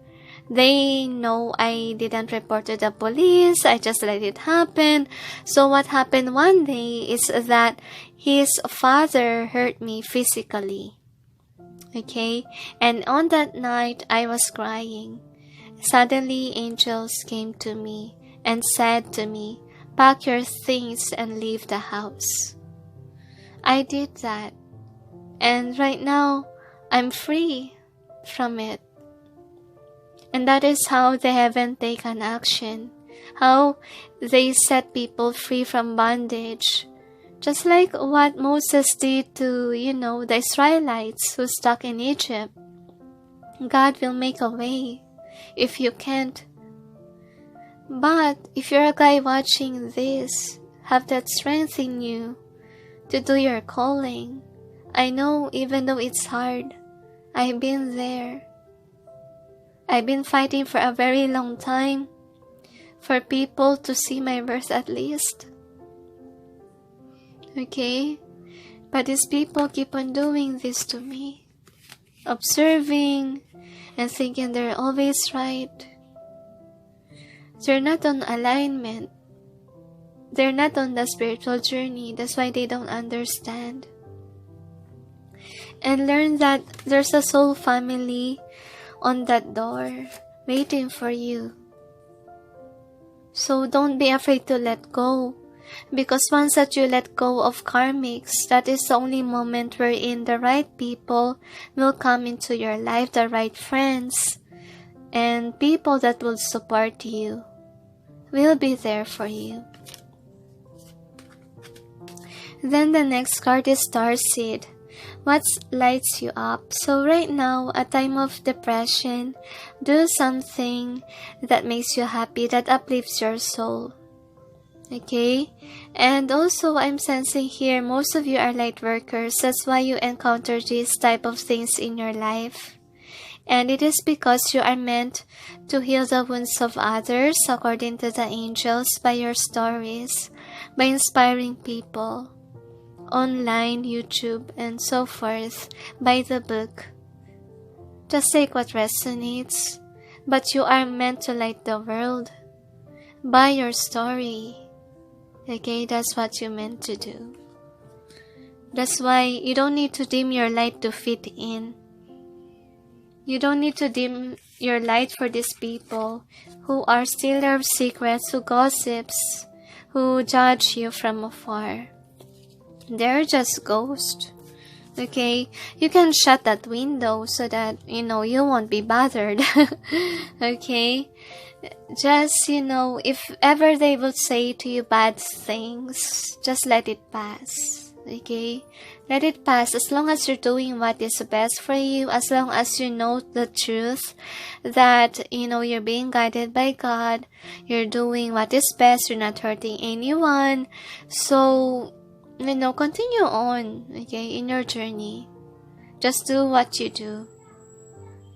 They know I didn't report to the police. I just let it happen. So what happened one day is that his father hurt me physically. Okay? And on that night, I was crying. Suddenly, angels came to me and said to me, "Pack your things and leave the house." I did that. And right now, I'm free from it. And that is how the heaven take an action. How they set people free from bondage. Just like what Moses did to, the Israelites who stuck in Egypt. God will make a way if you can't. But if you're a guy watching this, have that strength in you to do your calling. I know even though it's hard, I've been there. I've been fighting for a very long time for people to see my birth at least. Okay? But these people keep on doing this to me. Observing and thinking they're always right. They're not on alignment. They're not on the spiritual journey. That's why they don't understand. And learn that there's a soul family on that door waiting for you. So don't be afraid to let go. Because once that you let go of karmics, that is the only moment wherein the right people will come into your life, the right friends, and people that will support you will be there for you. Then the next card is Starseed. What lights you up? So right now, a time of depression, do something that makes you happy, that uplifts your soul. Okay? And also, I'm sensing here, most of you are light workers. That's why you encounter these type of things in your life. And it is because you are meant to heal the wounds of others, according to the angels, by your stories, by inspiring people, online, YouTube, and so forth, by the book. Just take what resonates, but you are meant to light the world by your story. Okay, that's what you're meant to do. That's why you don't need to dim your light to fit in. You don't need to dim your light for these people who are stealer of secrets, who gossips, who judge you from afar. They're just ghosts. Okay? You can shut that window so that, you won't be bothered. Okay? Just, if ever they will say to you bad things, just let it pass. Okay? Let it pass as long as you're doing what is best for you, as long as you know the truth, that, you're being guided by God, you're doing what is best, you're not hurting anyone. So, continue on, okay, in your journey. Just do what you do.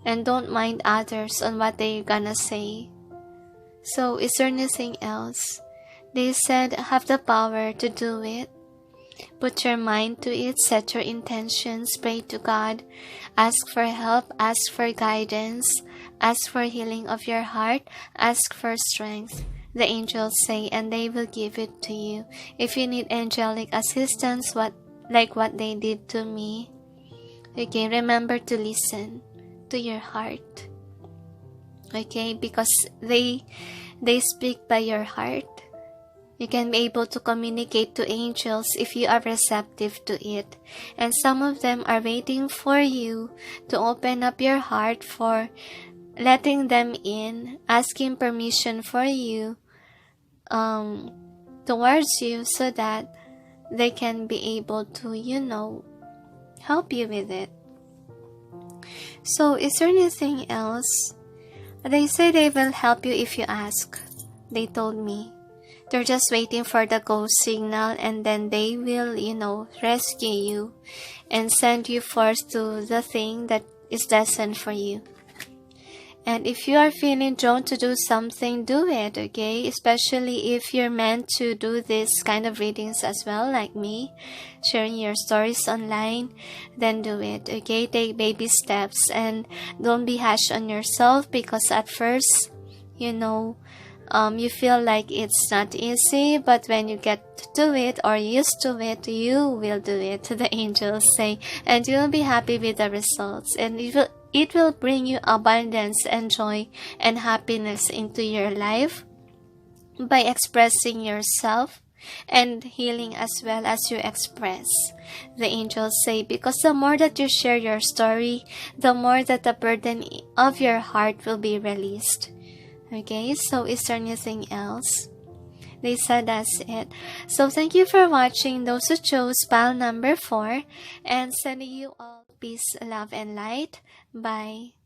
And don't mind others on what they're gonna say. So, is there anything else? They said, have the power to do it. Put your mind to it, set your intentions, pray to God, ask for help, ask for guidance, ask for healing of your heart, ask for strength. The angels say, and they will give it to you. If you need angelic assistance, like what they did to me, okay, remember to listen to your heart. Okay, because they speak by your heart. You can be able to communicate to angels if you are receptive to it. And some of them are waiting for you to open up your heart for letting them in, asking permission for you towards you so that they can be able to, help you with it. So, is there anything else? They say they will help you if you ask. They told me. They're just waiting for the go signal, and then they will, rescue you and send you forth to the thing that is destined for you. And if you are feeling drawn to do something, do it, okay? Especially if you're meant to do this kind of readings as well, like me, sharing your stories online, then do it, okay? Take baby steps and don't be harsh on yourself, because at first, you feel like it's not easy, but when you get to it or used to it, you will do it, the angels say, and you will be happy with the results, and it will bring you abundance and joy and happiness into your life by expressing yourself and healing as well as you express, the angels say, because the more that you share your story, the more that the burden of your heart will be released. Okay, so is there anything else? They said that's it. So thank you for watching, those who chose pile number 4, and sending you all peace, love, and light. Bye.